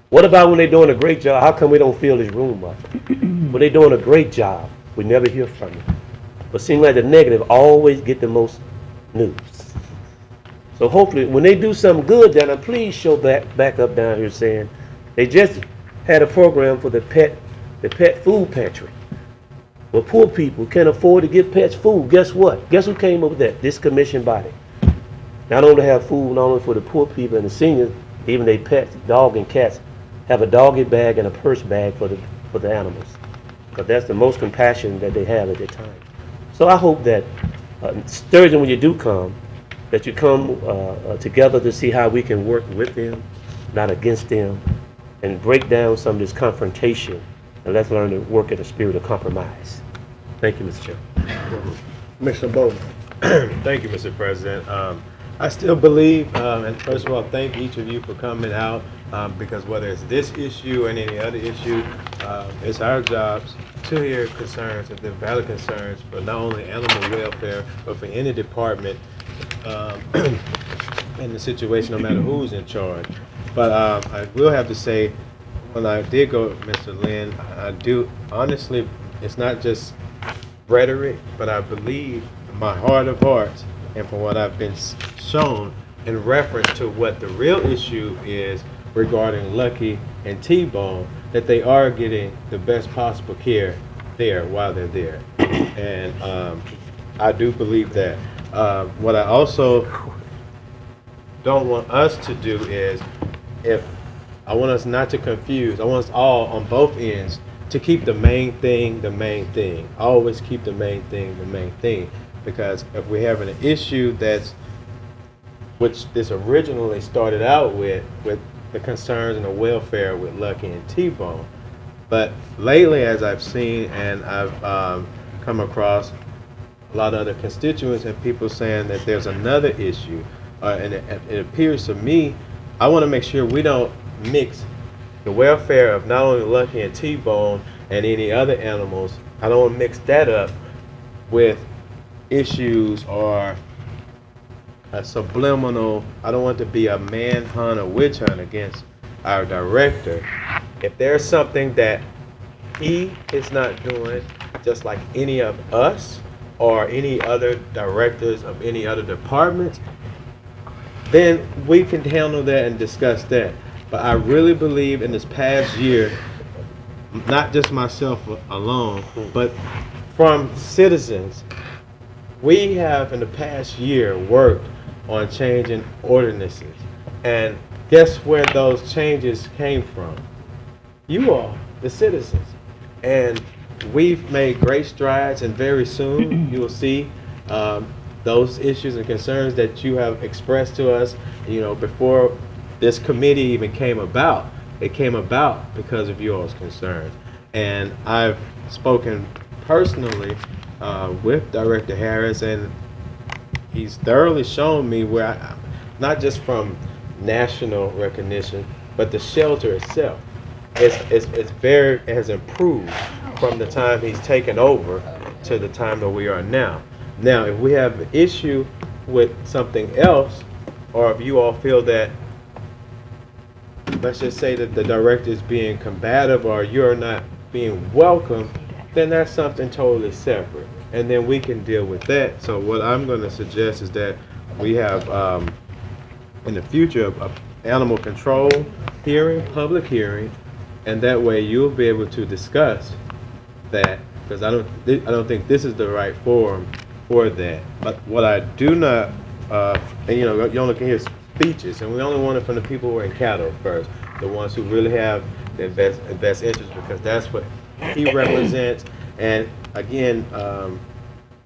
What about when they're doing a great job? How come we don't fill this room up? When they're doing a great job, we never hear from them. But seems like the negative always get the most news. So hopefully, when they do something good down there, please show back up down here saying, they just had a program for the pet food pantry. Well, poor people can't afford to get pets food. Guess what? Guess who came up with that? This commission body. Not only have food, not only for the poor people and the seniors, even their pets, dog and cats, have a doggy bag and a purse bag for the animals. Because that's the most compassion that they have at that time. So I hope that Thursday when you do come, that you come together to see how we can work with them, not against them, and break down some of this confrontation, and let's learn to work in a spirit of compromise. Thank you, Mr. Chairman. Commissioner Bowman. Thank you, Mr. President. I still believe, and first of all, thank each of you for coming out, because whether it's this issue or any other issue, it's our jobs to hear concerns, if they're valid concerns, for not only animal welfare, but for any department in the situation, no matter who's in charge. But I will have to say, when I did go with Mr. Lynn, I do, honestly, it's not just rhetoric, but I believe in my heart of hearts, and from what I've been shown in reference to what the real issue is regarding Lucky and T-Bone, that they are getting the best possible care there while they're there. And I do believe that. What I also don't want us to do is, I want us not to confuse, I want us all on both ends to keep the main thing the main thing. Always keep the main thing the main thing. Because if we have an issue which this originally started out with the concerns and the welfare with Lucky and T-Bone, but lately, as I've seen and I've come across a lot of other constituents and people saying that there's another issue, and it appears to me, I want to make sure we don't mix the welfare of not only Lucky and T-Bone and any other animals. I don't want to mix that up with issues or a subliminal, I don't want to be a manhunt or witch hunt against our director. If there's something that he is not doing, just like any of us or any other directors of any other departments, then we can handle that and discuss that. But I really believe in this past year, not just myself alone, but from citizens, we have in the past year worked on changing ordinances. And guess where those changes came from? You all, the citizens. And we've made great strides, and very soon you will see those issues and concerns that you have expressed to us, before this committee even came about. It came about because of you all's concerns. And I've spoken personally with Director Harris, and he's thoroughly shown me where, not just from national recognition, but the shelter itself it has improved from the time he's taken over to the time that we are now. Now, if we have an issue with something else, or if you all feel that, let's just say that the director is being combative or you're not being welcome, then that's something totally separate. And then we can deal with that. So what I'm going to suggest is that we have, in the future, an animal control hearing, public hearing, and that way you'll be able to discuss that, because I don't think this is the right forum for that. But what I do not, and you only can hear speeches, and we only want it from the people who are in Caddo first, the ones who really have the best interest, because that's what he represents. And again,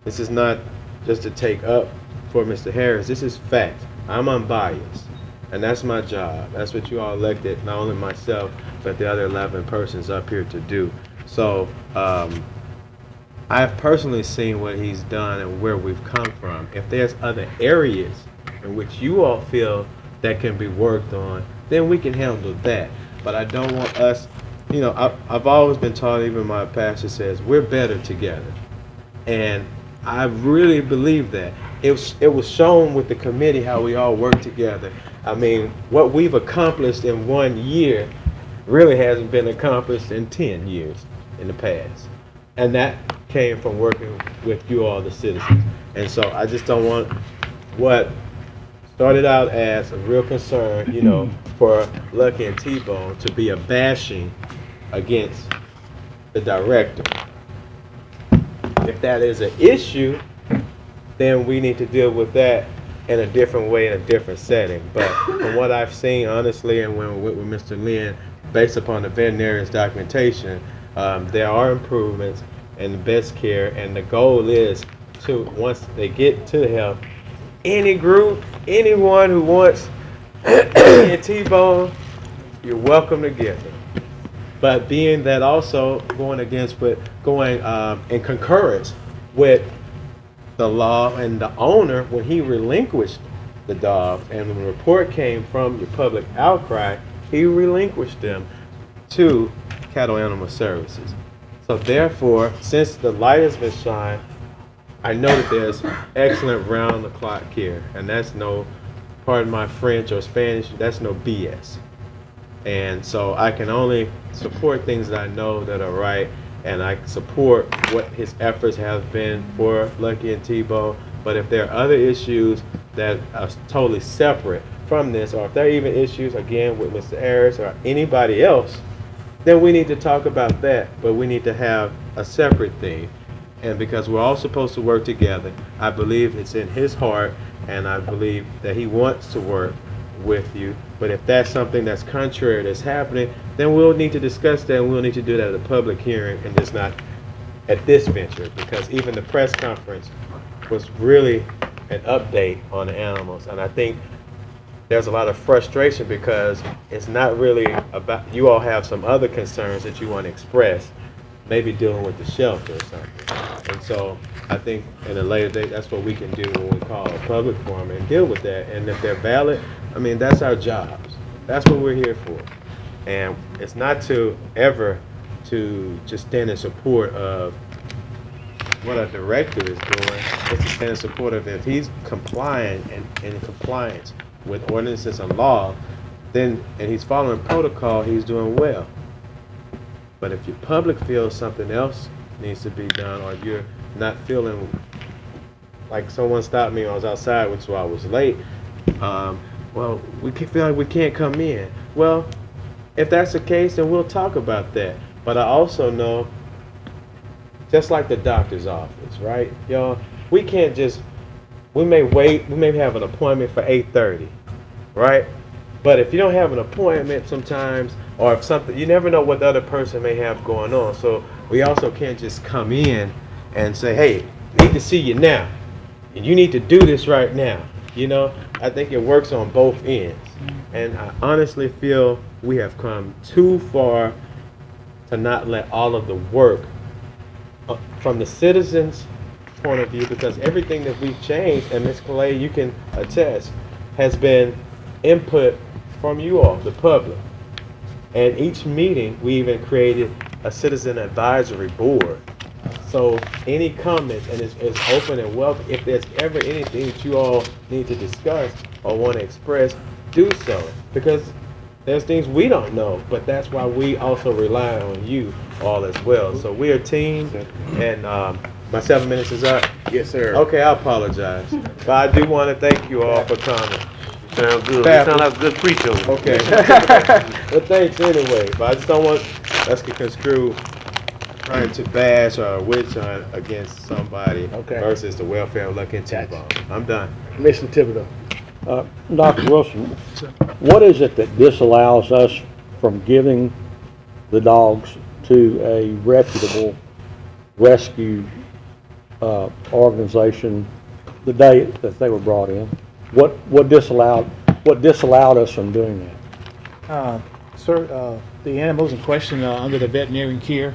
this is not just to take up for Mr. Harris. This is fact. I'm unbiased, and that's my job. That's what you all elected, not only myself, but the other 11 persons up here to do. So I've personally seen what he's done and where we've come from. If there's other areas in which you all feel that can be worked on, then we can handle that. But I don't want us, you know, I've always been taught, even my pastor says, we're better together. And I really believe that. It was shown with the committee how we all work together. I mean, what we've accomplished in 1 year really hasn't been accomplished in 10 years in the past. And that came from working with you all, the citizens. And so I just don't want what started out as a real concern, you know, for Lucky and T-Bone to be a bashing against the director. If that is an issue, then we need to deal with that in a different way, in a different setting. But from what I've seen, honestly, and when we went with Mr. Lynn, based upon the veterinarian's documentation, there are improvements in the best care, and the goal is to, once they get to health, any group, anyone who wants a T-bone, you're welcome to get them. But being that also going against, but going in concurrence with the law and the owner, when he relinquished the dogs, and when the report came from your public outcry, he relinquished them to Cattle Animal Services. So therefore, since the light has been shined, I know that there's excellent round-the-clock care, and that's no, pardon my French or Spanish, that's no BS. And so I can only support things that I know that are right, and I support what his efforts have been for Lucky and T-Bone. But if there are other issues that are totally separate from this, or if there are even issues, again, with Mr. Harris or anybody else, then we need to talk about that, but we need to have a separate thing. And because we're all supposed to work together, I believe it's in his heart, and I believe that he wants to work with you. But if that's something that's contrary that's happening, then we'll need to discuss that, and we'll need to do that at a public hearing and just not at this venture, because even the press conference was really an update on the animals. And I think there's a lot of frustration because it's not really about, you all have some other concerns that you want to express, maybe dealing with the shelter or something. And so I think in a later date, that's what we can do when we call a public forum and deal with that. And if they're valid, I mean, that's our jobs. That's what we're here for. And it's not to ever to just stand in support of what a director is doing. It's to stand in support of, if he's compliant and in compliance with ordinances and law, then, and he's following protocol, he's doing well. But if your public feels something else needs to be done, or you're not feeling like, someone stopped me when I was outside, which is why I was late, well, we feel like we can't come in. Well, if that's the case, then we'll talk about that. But I also know, just like the doctor's office, right, y'all, we can't just, we may wait, we may have an appointment for 8:30, right? But if you don't have an appointment sometimes, or if something, you never know what the other person may have going on. So we also can't just come in and say, hey, I need to see you now, and you need to do this right now. You know, I think it works on both ends. And I honestly feel we have come too far to not let all of the work from the citizens' point of view, because everything that we've changed, and Ms. Clay, you can attest, has been input from you all, the public. And each meeting, we even created a citizen advisory board. So any comments, and it's open and welcome. If there's ever anything that you all need to discuss or want to express, do so. Because there's things we don't know, but that's why we also rely on you all as well. So we are a team, and my 7 minutes is up. Yes, sir. Okay, I apologize. But I do want to thank you all for coming. Sound good. You sound like a good preacher. Okay. Well, thanks anyway. But I just don't want us to construe trying to bash or witch hunt against somebody versus the welfare of Lucky and T-Bone. I'm done. Commissioner Thibodeau. Dr. Wilson, what is it that disallows us from giving the dogs to a reputable rescue organization the day that they were brought in? What disallowed us from doing that? Sir, the animals in question are under the veterinarian care,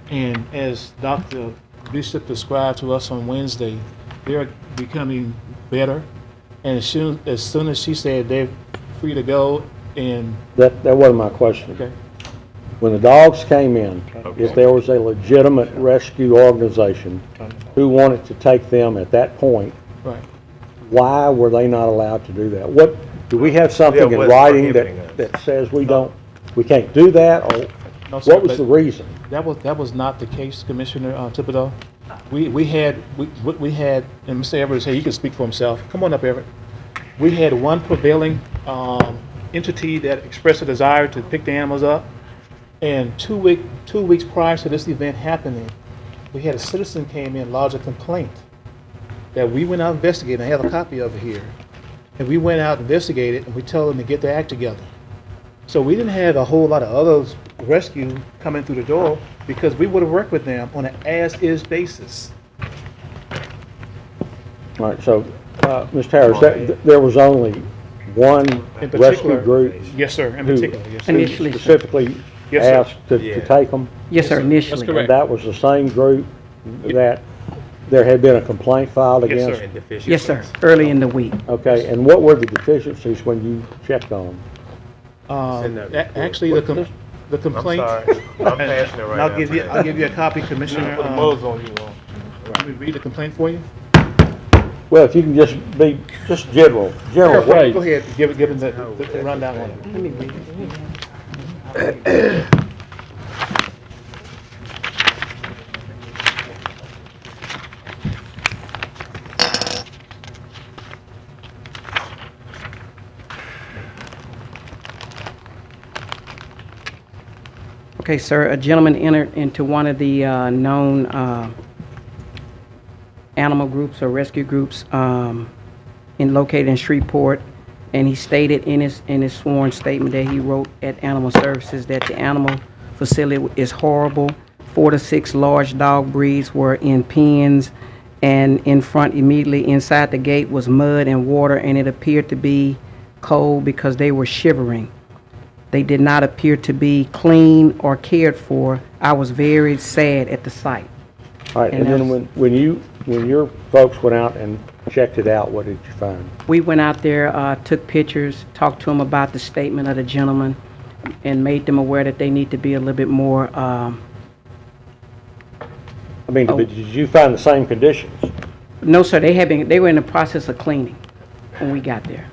and as Dr. Bishop described to us on Wednesday, they're becoming better. And as soon as she said they're free to go, and that wasn't my question. Okay. when the dogs came in, if there was a legitimate rescue organization who wanted to take them at that point, Right. why were they not allowed to do that? What, do we have something in what's writing prohibiting that says we can't do that, or No, sir, what was the but reason? That was not the case, Commissioner Thibodeau. We had, and Mr. Everett, hey, he can speak for himself. Come on up, Everett. We had one prevailing entity that expressed a desire to pick the animals up. And 2 weeks prior to this event happening, we had a citizen came in, lodge a complaint that we went out investigating. I have a copy of it here. And we went out, investigated, and we told them to get their act together. So we didn't have a whole lot of others rescue coming through the door because we would have worked with them on an as-is basis. All right, so, Mr. Harris, there was only one In rescue particular, group? yes, sir, in who- particular, yes, sir. who Initially, sir. specifically Yes, sir. asked to take them? Yes, sir, initially. That's correct. And that was the same group that there had been a complaint filed Yes, against? sir. Yes, sir, early in the week. Okay, and what were the deficiencies when you checked on them? Send that report. Actually, the complaint. I'm sorry. I'm passionate right I'll now. give you a copy, Commissioner. Put the mugs on you. Let me read the complaint for you. Well, if you can just be, just general. Go What- ahead, give him the rundown on it. Let me read it. Okay, sir, a gentleman entered into one of the known animal groups or rescue groups located in Shreveport, and he stated in his sworn statement that he wrote at Animal Services that the animal facility is horrible. 4 to 6 large dog breeds were in pens, and in front, immediately inside the gate, was mud and water, and it appeared to be cold because they were shivering. They did not appear to be clean or cared for. I was very sad at the sight. All right, and then when your folks went out and checked it out, what did you find? We went out there, took pictures, talked to them about the statement of the gentleman, and made them aware that they need to be a little bit more, Did you find the same conditions? no, sir, they were in the process of cleaning when we got there.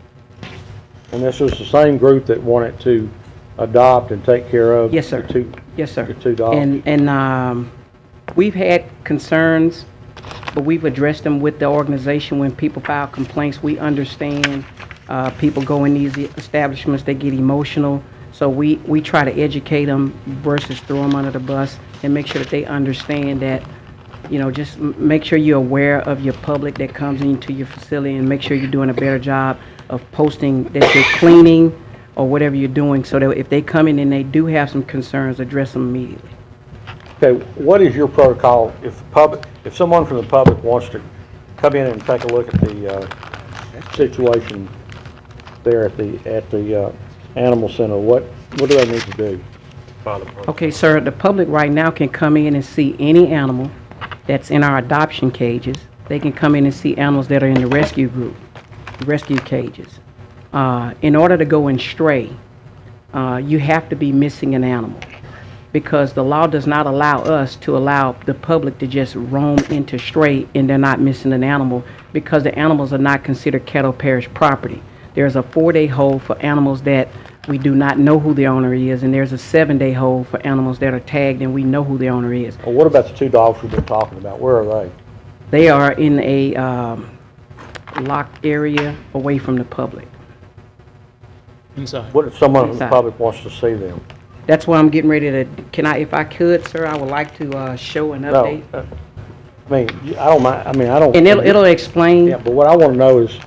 And this was the same group that wanted to adopt and take care of? Yes, sir. Yes, sir. The two dogs? And we've had concerns, but we've addressed them with the organization. When people file complaints, we understand people go in these establishments, they get emotional. So we try to educate them versus throw them under the bus and make sure that they understand that, just make sure you're aware of your public that comes into your facility, and make sure you're doing a better job of posting that you're cleaning or whatever you're doing, so that if they come in and they do have some concerns, address them immediately. Okay, what is your protocol if someone from the public wants to come in and take a look at the situation there at the animal center? What do they need to do? Okay, sir, the public right now can come in and see any animal that's in our adoption cages. They can come in and see animals that are in the rescue group, rescue cages. In order to go and stray, you have to be missing an animal, because the law does not allow us to allow the public to just roam into stray and they're not missing an animal, because the animals are not considered Caddo Parish property. There's a 4-day hold for animals that we do not know who the owner is, and there's a 7-day hold for animals that are tagged and we know who the owner is. Well, what about the two dogs we've been talking about? Where are they? They are in a locked area away from the public. Inside. What if someone from the Inside. public wants to see them? That's why I'm getting ready to, if I could, sir, I would like to show an update. No, I don't mind, I don't. And it'll explain. Yeah, but what I want to know is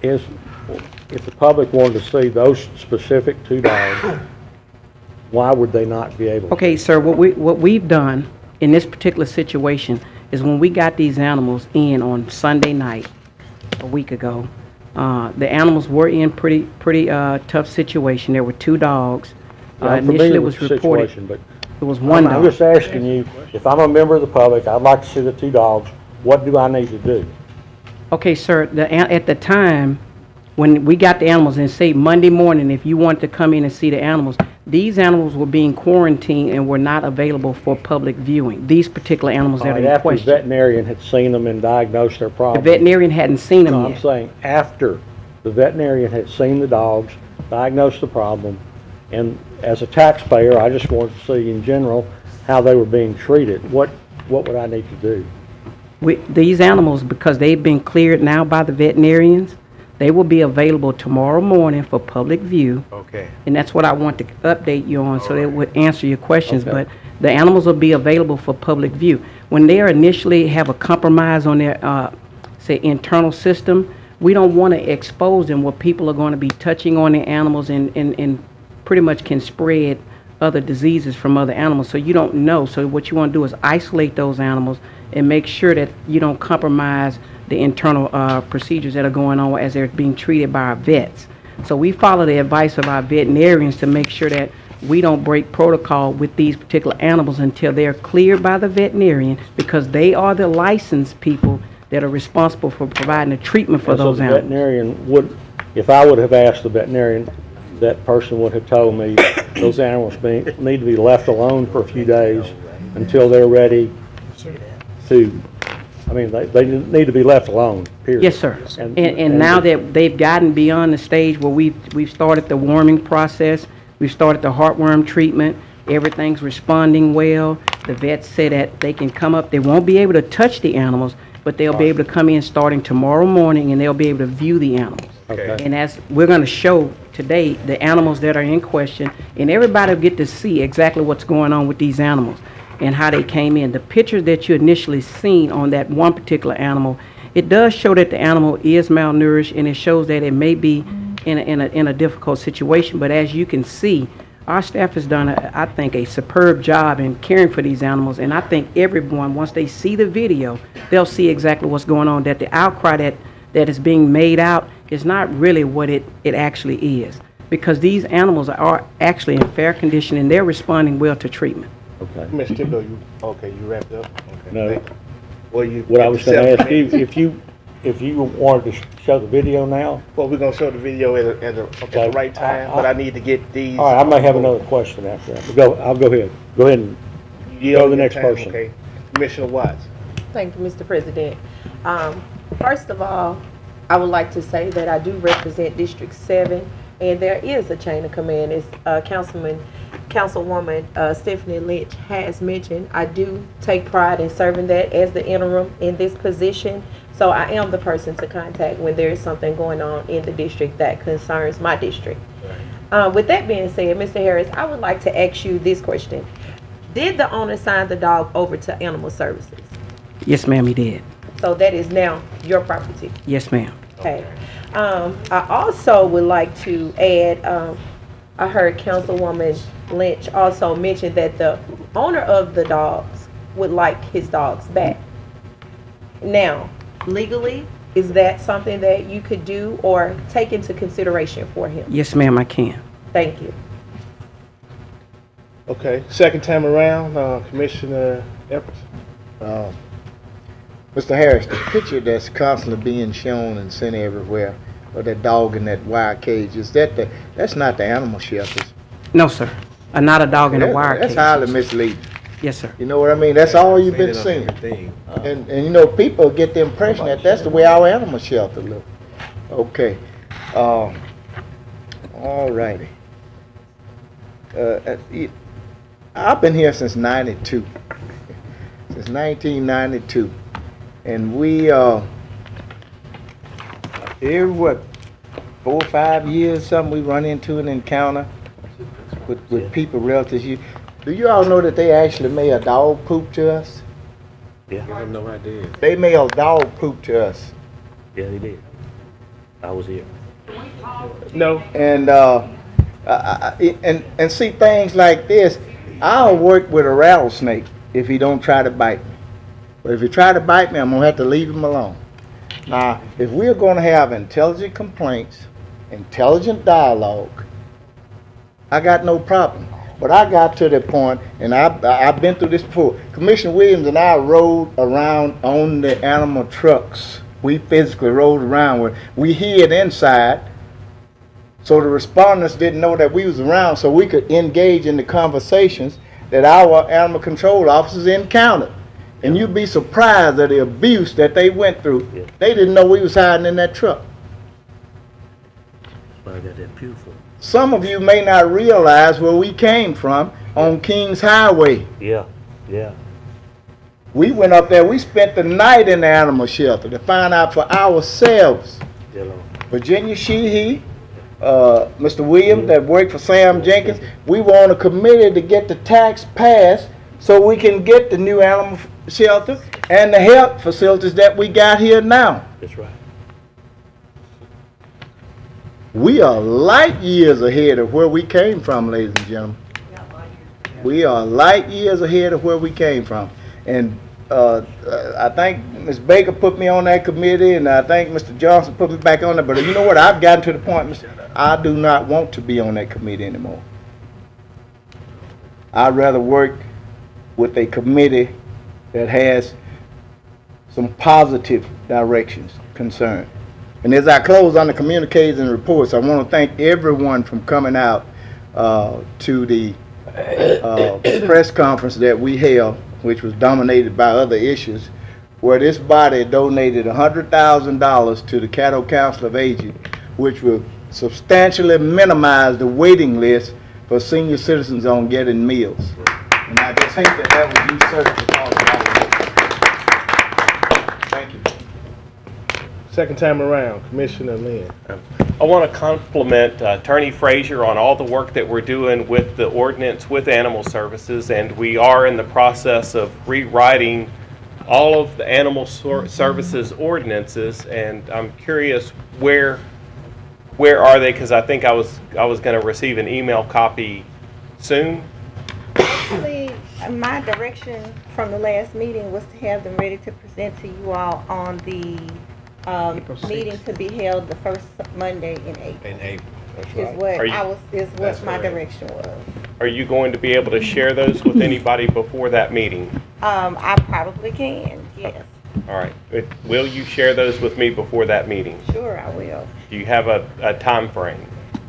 if the public wanted to see those specific two dogs, why would they not be able to? Okay, sir, what we've done in this particular situation is when we got these animals in on Sunday night a week ago, the animals were in pretty tough situation. There were 2 dogs. I'm Initially familiar it was with the reported situation, but it was 1 I'm dog. just asking you, if I'm a member of the public, I'd like to see the 2 dogs, what do I need to do? Okay, sir, at the time, when we got the animals, and say Monday morning, if you wanted to come in and see the animals, these animals were being quarantined and were not available for public viewing. These particular animals that are in After the question. veterinarian had seen them and diagnosed their The problem. veterinarian hadn't seen them No, I'm yet. saying after the veterinarian had seen the dogs, diagnosed the problem, and as a taxpayer, I just wanted to see in general how they were being treated. What would I need to do? These animals, because they've been cleared now by the veterinarians, they will be available tomorrow morning for public view. Okay. And that's what I want to update you on, so that would answer your questions. Okay. But the animals will be available for public view. When they initially have a compromise on their, say, internal system, we don't want to expose them where people are going to be touching on the animals and pretty much can spread other diseases from other animals. So you don't know. So what you want to do is isolate those animals and make sure that you don't compromise the internal procedures that are going on as they're being treated by our vets. So we follow the advice of our veterinarians to make sure that we don't break protocol with these particular animals until they're cleared by the veterinarian, because they are the licensed people that are responsible for providing the treatment for And so those the animals. veterinarian would, if I would have asked the veterinarian, that person would have told me those animals need to be left alone for a few days until they're ready to, I mean, they need to be left alone, period. Yes, sir. And now that they've gotten beyond the stage where we've started the worming process, we've started the heartworm treatment, everything's responding well. The vets say that they can come up, they won't be able to touch the animals, but they'll be able to come in starting tomorrow morning and they'll be able to view the animals. Okay. And as we're going to show today, the animals that are in question, and everybody will get to see exactly what's going on with these animals and how they came in. The picture that you initially seen on that one particular animal, it does show that the animal is malnourished, and it shows that it may be in a difficult situation. But as you can see, our staff has done, I think, a superb job in caring for these animals. And I think everyone, once they see the video, they'll see exactly what's going on, that the outcry that is being made out is not really what it actually is. Because these animals are actually in fair condition and they're responding well to treatment. Okay. Mr. Thibodeau, you wrapped up? Okay. No. Thank you. Well, What I was going to ask you, if you wanted to show the video now? Well, we're gonna show the video at the right time, but I need to get these. All right, I may have another question after that. But I'll go ahead. Go ahead and go to the next person. Okay. Commissioner Watts. Thank you, Mr. President. First of all, I would like to say that I do represent District 7, and there is a chain of command, as Councilwoman Stephanie Lynch has mentioned. I do take pride in serving that as the interim in this position, so I am the person to contact when there is something going on in the district that concerns my district. With that being said, Mr. Harris, I would like to ask you this question. Did the owner sign the dog over to Animal Services? Yes, ma'am, he did. So that is now your property? Yes, ma'am. Okay. I also would like to add, I heard Councilwoman Lynch also mention that the owner of the dogs would like his dogs back. Now, legally, is that something that you could do or take into consideration for him? Yes, ma'am, I can. Thank you. Okay, second time around, Commissioner Evans. Mr. Harris, the picture that's constantly being shown and sent everywhere of that dog in that wire cage, that's not the animal shelters? No, sir. Not a dog in a wire cage. That's highly misleading. Yes, sir. You know what I mean? That's all you've been seeing. And you know, people get the impression that that's the way our animal shelter look. Okay. All righty. I've been here since 92. Since 1992. And we, every 4 or 5 years, something we run into an encounter with people, relatives. Do you all know that they actually made a dog poop to us? Yeah. I have no idea. They made a dog poop to us. Yeah, they did. I was here. No. And see things like this. I'll work with a rattlesnake if he don't try to bite me. But if he try to bite me, I'm gonna have to leave him alone. Now, if we're gonna have intelligent complaints, intelligent dialogue, I got no problem. But I got to the point, and I've been through this before. Commissioner Williams and I rode around on the animal trucks. We physically rode around where we hid inside So the respondents didn't know that we was around, so we could engage in the conversations that our animal control officers encountered. And you'd be surprised at the abuse that they went through. Yeah. They didn't know we was hiding in that truck. I got that pew for. Some of you may not realize where we came from on Kings Highway. Yeah, yeah. We went up there, we spent the night in the animal shelter to find out for ourselves. Yeah, Lord. Virginia Sheehy, Mr. Williams that worked for Sam Jenkins, we were on a committee to get the tax passed so we can get the new animal shelter and the health facilities that we got here now. That's right. We are light years ahead of where we came from, ladies and gentlemen. We are light years ahead of where we came from. And I think Ms. Baker put me on that committee, and I think Mr. Johnson put me back on there. But you know what? I've gotten to the point, I do not want to be on that committee anymore. I'd rather work with a committee that has some positive directions concerned. And as I close on the communiques and reports, I want to thank everyone from coming out to the press conference that we held, which was dominated by other issues, where this body donated $100,000 to the Caddo Council of Aging, which will substantially minimize the waiting list for senior citizens on getting meals. And I just hate that was usurped because of our. Thank you. Second time around, Commissioner Lynn. I want to compliment Attorney Frazier on all the work that we're doing with the ordinance with animal services, and we are in the process of rewriting all of the animal services ordinances, and I'm curious where are they, because I think I was going to receive an email copy soon. Actually, my direction from the last meeting was to have them ready to present to you all on the meeting to be held the first Monday in April. In April. That's Is right. what my direction was. Are you going to be able to share those with anybody before that meeting? I probably can, yes. All right. Will you share those with me before that meeting? Sure, I will. Do you have a time frame?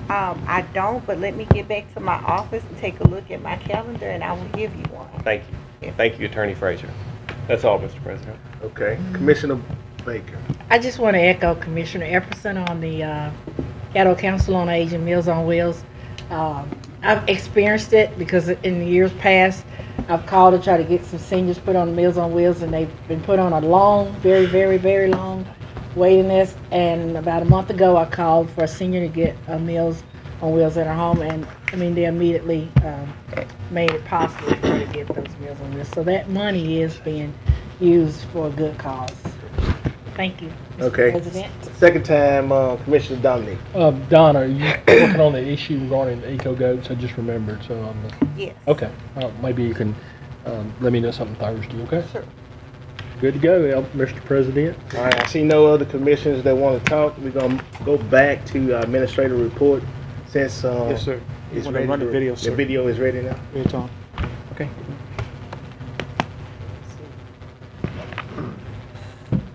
I don't, but let me get back to my office and take a look at my calendar, and I will give you one. Thank you. Yes. Thank you, Attorney Frazier. That's all, Mr. President. Okay, Commissioner Baker. I just want to echo Commissioner Epperson on the Caddo Council on Aging, Meals on Wheels. I've experienced it because in the years past, I've called to try to get some seniors put on Meals on Wheels, and they've been put on a long, very, very, very long waiting list. And about a month ago, I called for a senior to get Meals on Wheels in her home, and I mean, they immediately made it possible for her to get those Meals on Wheels. So that money is being used for a good cause. Thank you, Mr. Okay. President. Second time, Commissioner Dominic. Donna, are you working on the issue regarding the eco goats? I just remembered, so Yes. okay. Maybe you can let me know something Thursday, okay? Sure. Good to go, Mr. President. All right, I see no other commissioners that want to talk. We're going to go back to administrative report since Yes, sir. You it's wanna ready run the video, sir? The video is ready now. It's on. Okay.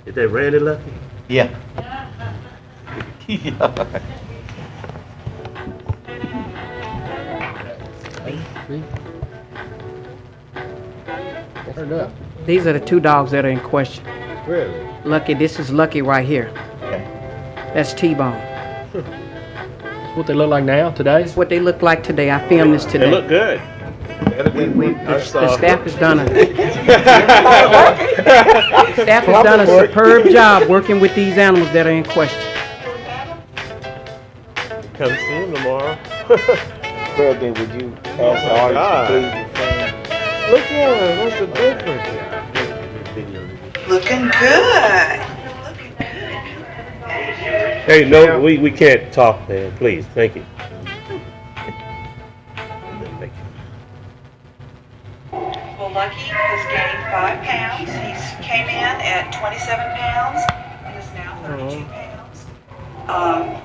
Is that Randy Lucky? Yeah. Turn up. These are the two dogs that are in question. Really? Lucky, this is Lucky right here. That's T-Bone. That's what they look like now, today? That's what they look like today. I filmed this today. They look good. The staff has done a superb job working with these animals that are in question. Come see him tomorrow. President, would you ask the audience to please refrain? Look at him. What's the difference? Looking good. Hey, no, we can't talk, man. Please, thank you. Thank you. Well, Lucky has gained 5 pounds. He came in at 27 pounds and is now 32 pounds.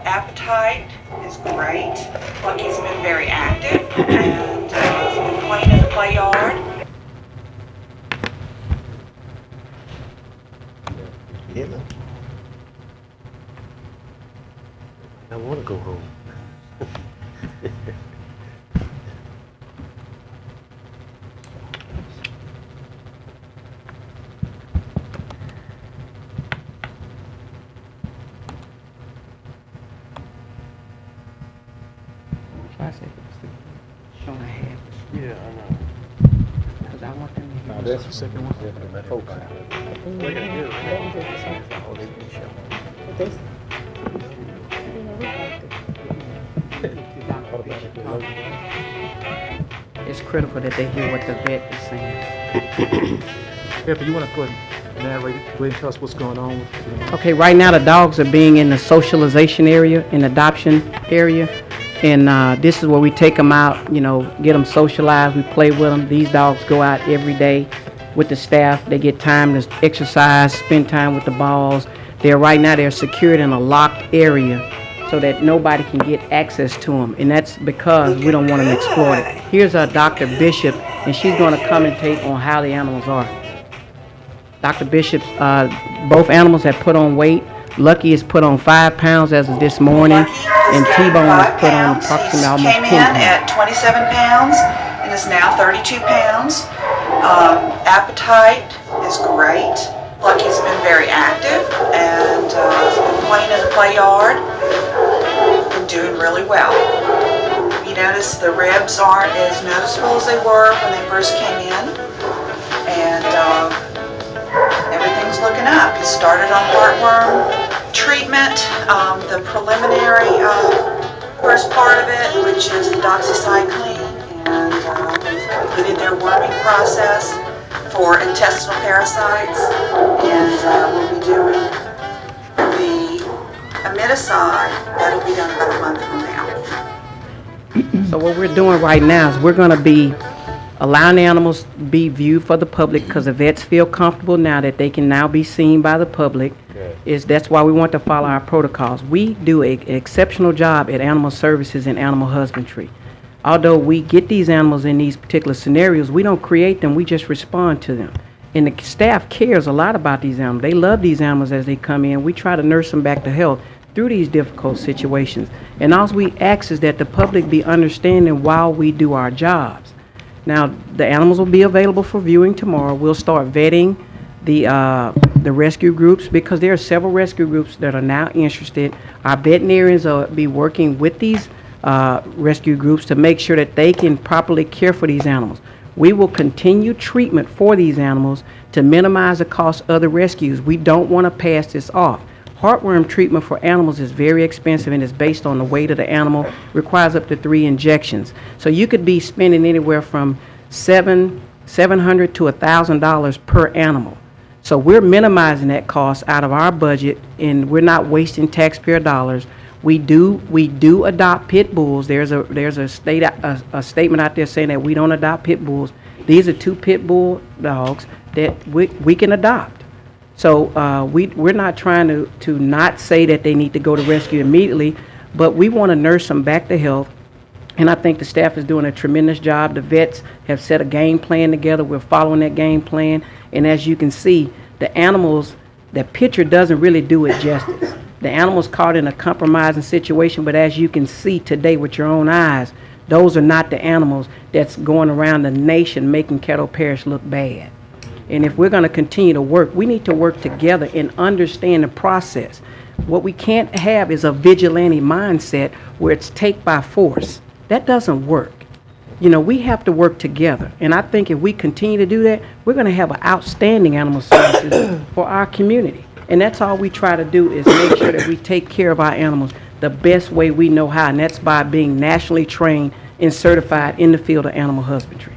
Appetite is great. Lucky's been very active and has been playing in the play yard. I want to go home. I said, showing I have. Yeah, I know. Because I want them to hear. Now, that's the second one? Folks. They can hear it. Oh, they can show. It's critical that they hear what the vet is saying. If you want to go ahead and narrate, go ahead and tell us what's going on. Okay, right now the dogs are being in the socialization area, in adoption area. And this is where we take them out, you know, get them socialized, we play with them. These dogs go out every day with the staff. They get time to exercise, spend time with the balls. They're secured in a locked area so that nobody can get access to them. And that's because we don't want them exploited. Here's Dr. Bishop, and she's going to commentate on how the animals are. Dr. Bishop, both animals have put on weight. Lucky is put on 5 pounds as of this morning, and T-Bone is put on approximately almost 10 pounds. Came in at 27 pounds and is now 32 pounds. Appetite is great. Lucky's been very active and has been playing in the play yard. Been doing really well. You notice the ribs aren't as noticeable as they were when they first came in, and everything's looking up. It started on heartworm treatment, the preliminary first part of it, which is the doxycycline, and they've completed their worming process for intestinal parasites, and we'll be doing the imidacide. That'll be done about a month from now. So what we're doing right now is we're going to be allowing the animals to be viewed for the public, because the vets feel comfortable now that they can now be seen by the public. That's why we want to follow our protocols. We do an exceptional job at animal services and animal husbandry. Although we get these animals in these particular scenarios, we don't create them, we just respond to them. And the staff cares a lot about these animals. They love these animals as they come in. We try to nurse them back to health through these difficult situations. And all we ask is that the public be understanding while we do our jobs. Now, the animals will be available for viewing tomorrow. We'll start vetting the rescue groups, because there are several rescue groups that are now interested. Our veterinarians will be working with these rescue groups to make sure that they can properly care for these animals. We will continue treatment for these animals to minimize the cost of the rescues. We don't want to pass this off. Heartworm treatment for animals is very expensive and is based on the weight of the animal, requires up to 3 injections. So you could be spending anywhere from $700 to $1,000 per animal. So we're minimizing that cost out of our budget, and we're not wasting taxpayer dollars. We do adopt pit bulls. There's a statement out there saying that we don't adopt pit bulls. These are 2 pit bull dogs that we can adopt. So we're not trying to not say that they need to go to rescue immediately, but we want to nurse them back to health. And I think the staff is doing a tremendous job. The vets have set a game plan together. We're following that game plan. And as you can see, the animals, the picture doesn't really do it justice. The animal's caught in a compromising situation, but as you can see today with your own eyes, those are not the animals that's going around the nation making Caddo Parish look bad. And if we're going to continue to work, we need to work together and understand the process. What we can't have is a vigilante mindset where it's take by force. That doesn't work. You know, we have to work together. And I think if we continue to do that, we're going to have an outstanding animal services for our community. And that's all we try to do, is make sure that we take care of our animals the best way we know how, and that's by being nationally trained and certified in the field of animal husbandry.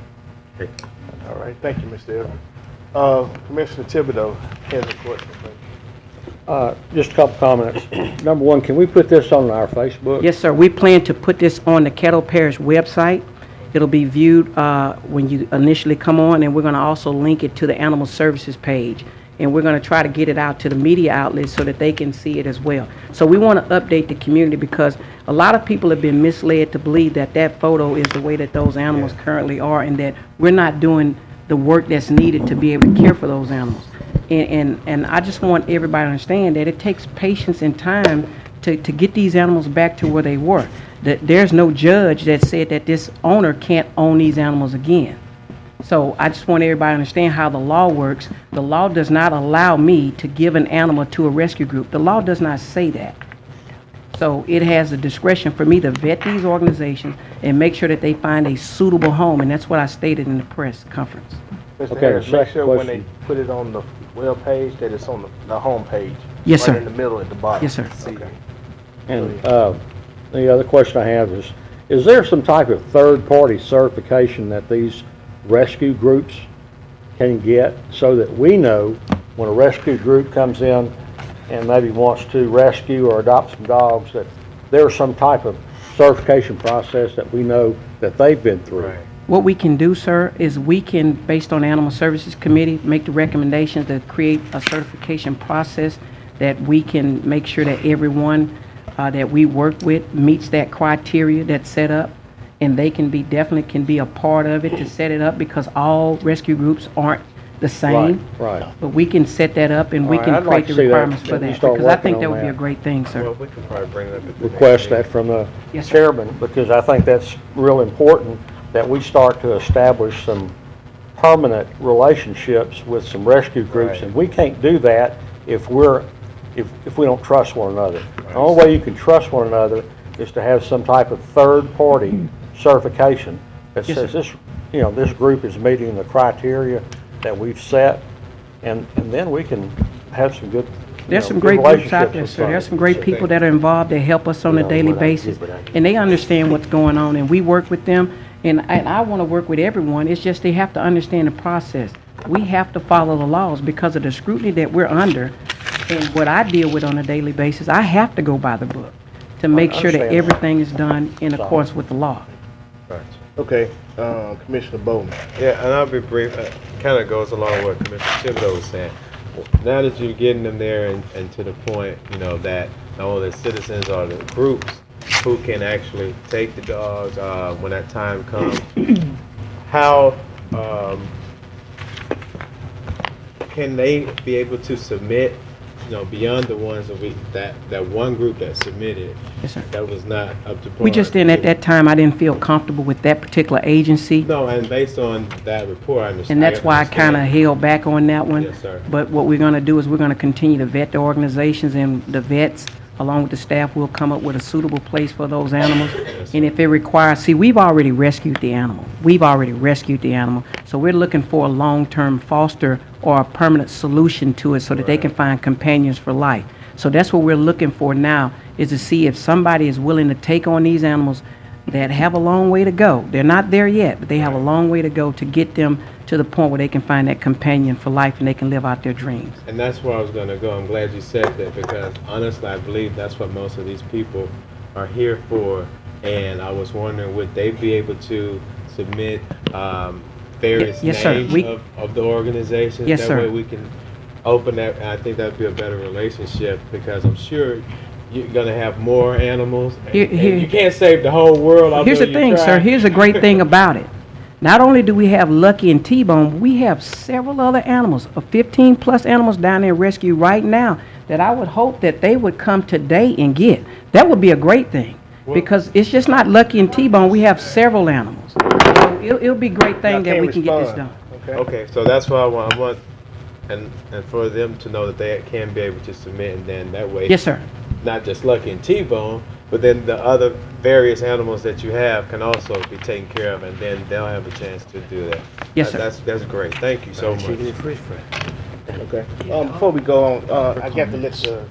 All right, thank you, Mr. Evans. Commissioner Thibodeau has a question. Just a couple comments. Number one, can we put this on our Facebook? Yes, sir. We plan to put this on the Caddo Parish website. It'll be viewed when you initially come on, and we're going to also link it to the animal services page. And we're going to try to get it out to the media outlets so that they can see it as well. So we want to update the community, because a lot of people have been misled to believe that that photo is the way that those animals currently are, and that we're not doing the work that's needed to be able to care for those animals. And I just want everybody to understand that it takes patience and time to get these animals back to where they were. there's no judge that said that this owner can't own these animals again. So I just want everybody to understand how the law works. The law does not allow me to give an animal to a rescue group. The law does not say that. So it has the discretion for me to vet these organizations and make sure that they find a suitable home, and that's what I stated in the press conference. Mr. Okay, Harris, the make second sure when they question. put it on the web page that it's on the home page. Yes, right sir. in the middle at the bottom. Yes, sir. See that. And the other question I have is there some type of third-party certification that these rescue groups can get so that we know when a rescue group comes in and maybe wants to rescue or adopt some dogs, that there's some type of certification process that we know that they've been through? What we can do, sir, is we can, based on the Animal Services Committee, make the recommendations to create a certification process that we can make sure that everyone that we work with meets that criteria that's set up, and they can be, definitely can be a part of it to set it up, because all rescue groups aren't the same. Right. But we can set that up, and we All right, can I'd like create the to see that requirements for when we that, start because I working think on that would be a that. great thing, sir. Well, we can probably bring it up at the next Request meeting. that from the Yes, sir. chairman, because I think that's real important that we start to establish some permanent relationships with some rescue groups, Right. and we can't do that if we don't trust one another. The only way you can trust one another is to have some type of third-party certification that Yes, says sir. this group is meeting the criteria that we've set, and then we can have some good. There's know, some good great groups relationships out there, with sir. There's folks. some great people that are involved, that help us on a daily basis, and they understand what's going on, and we work with them, and I want to work with everyone. It's just they have to understand the process. We have to follow the laws because of the scrutiny that we're under, and what I deal with on a daily basis. I have to go by the book to make sure that understand. everything is done in accordance with the law. Right. Okay, Commissioner Bowman. Yeah, and I'll be brief. Kind of goes along with what Commissioner Thibodeau was saying. Now that you're getting them there and to the point, that not only the citizens or the groups who can actually take the dogs when that time comes, how can they be able to submit, beyond the ones that one group that submitted? Yes, sir. That was not up to par. We just didn't, at that time, I didn't feel comfortable with that particular agency. No, and based on that report, I understand. And that's why I kind of held back on that one. Yes, sir. But what we're going to do is we're going to continue to vet the organizations, and the vets, along with the staff, will come up with a suitable place for those animals. And if it requires, see, we've already rescued the animal. So we're looking for a long-term foster or a permanent solution to it so that they can find companions for life. So that's what we're looking for now, is to see if somebody is willing to take on these animals that have a long way to go. They're not there yet, but they have a long way to go to get them to the point where they can find that companion for life and they can live out their dreams. And that's where I was going to go. I'm glad you said that, because honestly, I believe that's what most of these people are here for. And I was wondering, would they be able to submit various Yes, sir. names of the organizations? Yes, that sir. way we can open that. And I think that would be a better relationship, because I'm sure you're going to have more animals. And, and you can't save the whole world. Here's the thing, sir. Here's a great thing about it. Not only do we have Lucky and T-Bone, we have several other animals, 15+ animals down there in rescue right now, that I would hope that they would come today and get. That would be a great thing, because it's just not Lucky and T-Bone. We have several animals. So it'll be a great thing that we can get this done. Okay, so that's why I want and for them to know that they can be able to submit, and then that way. Yes, sir. Not just Lucky and T-Bone, but then the other various animals that you have can also be taken care of, and then they'll have a chance to do that. Yes, sir. That's great. Thank you so much. Okay. Before we go on, I got to let the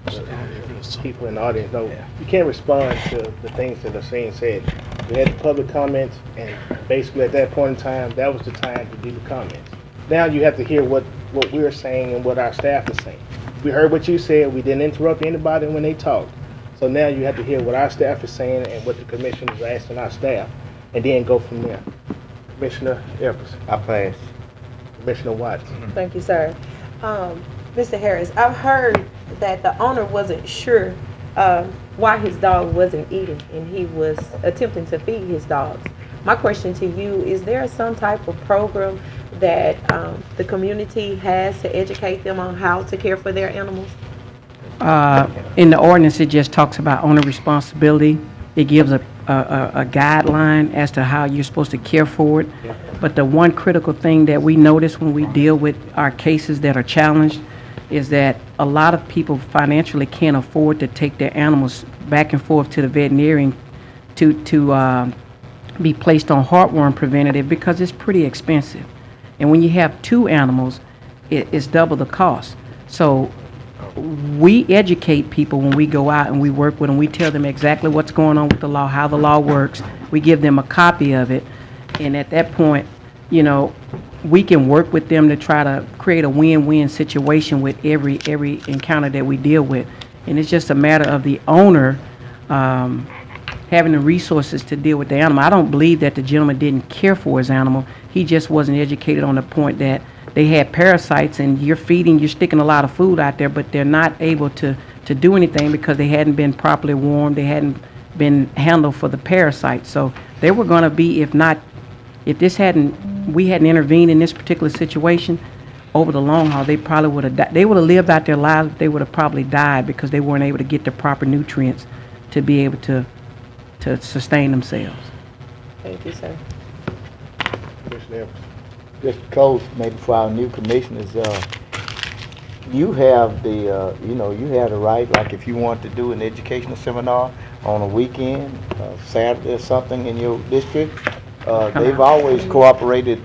people in the audience know, you can't respond to the things that are saying said. We had the public comments, and basically at that point in time, that was the time to do the comments. Now you have to hear what we're saying and what our staff is saying. We heard what you said. We didn't interrupt anybody when they talked. So now you have to hear what our staff is saying and what the commission is asking our staff, and then go from there. Commissioner Evers. I pass. Commissioner Watts. Thank you, sir. Mr. Harris, I've heard that the owner wasn't sure why his dog wasn't eating, and he was attempting to feed his dogs. My question to you, is there some type of program that the community has to educate them on how to care for their animals? In the ordinance, it just talks about owner responsibility. It gives a a guideline as to how you're supposed to care for it. But the one critical thing that we notice when we deal with our cases that are challenged is that a lot of people financially can't afford to take their animals back and forth to the veterinarian to be placed on heartworm preventative because it's pretty expensive. And when you have 2 animals, it's double the cost. So we educate people when we go out and we work with them. We tell them exactly what's going on with the law, how the law works. We give them a copy of it. And at that point, you know, we can work with them to try to create a win-win situation with every encounter that we deal with. And it's just a matter of the owner having the resources to deal with the animal. I don't believe that the gentleman didn't care for his animal. He just wasn't educated on the point that they had parasites and you're sticking a lot of food out there, but they're not able to do anything because they hadn't been properly warmed, they hadn't been handled for the parasites. So they were going to be, if we hadn't intervened in this particular situation, over the long haul, they probably would have died. They would have lived out their lives, but they would have probably died because they weren't able to get the proper nutrients to be able to sustain themselves. Thank you, sir. Just to close, maybe for our new commissioners, you have the, you have the right, like if you want to do an educational seminar on a weekend, Saturday or something in your district, they've always cooperated,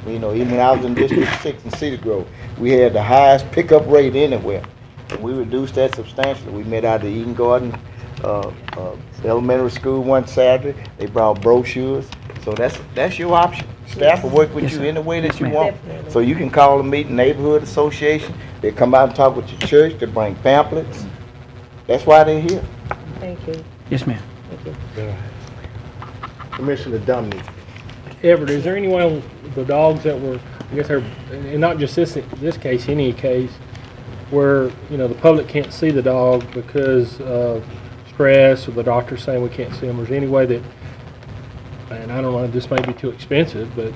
even when I was in District 6 in Cedar Grove, we had the highest pickup rate anywhere. And we reduced that substantially. We met out at the Eden Garden Elementary School one Saturday. They brought brochures. So that's your option. Staff will work with you any way that you want. So you can call a meeting, neighborhood association. They come out and talk with your church. They bring pamphlets. That's why they're here. Thank you. Yes, ma'am. Thank you. Commissioner Dominic. Everett, is there anyone, the dogs that were, I guess they're, and not just this case, any case, where, the public can't see the dog because of stress or the doctor's saying we can't see them? Or is there any way that, and I don't know, this may be too expensive, but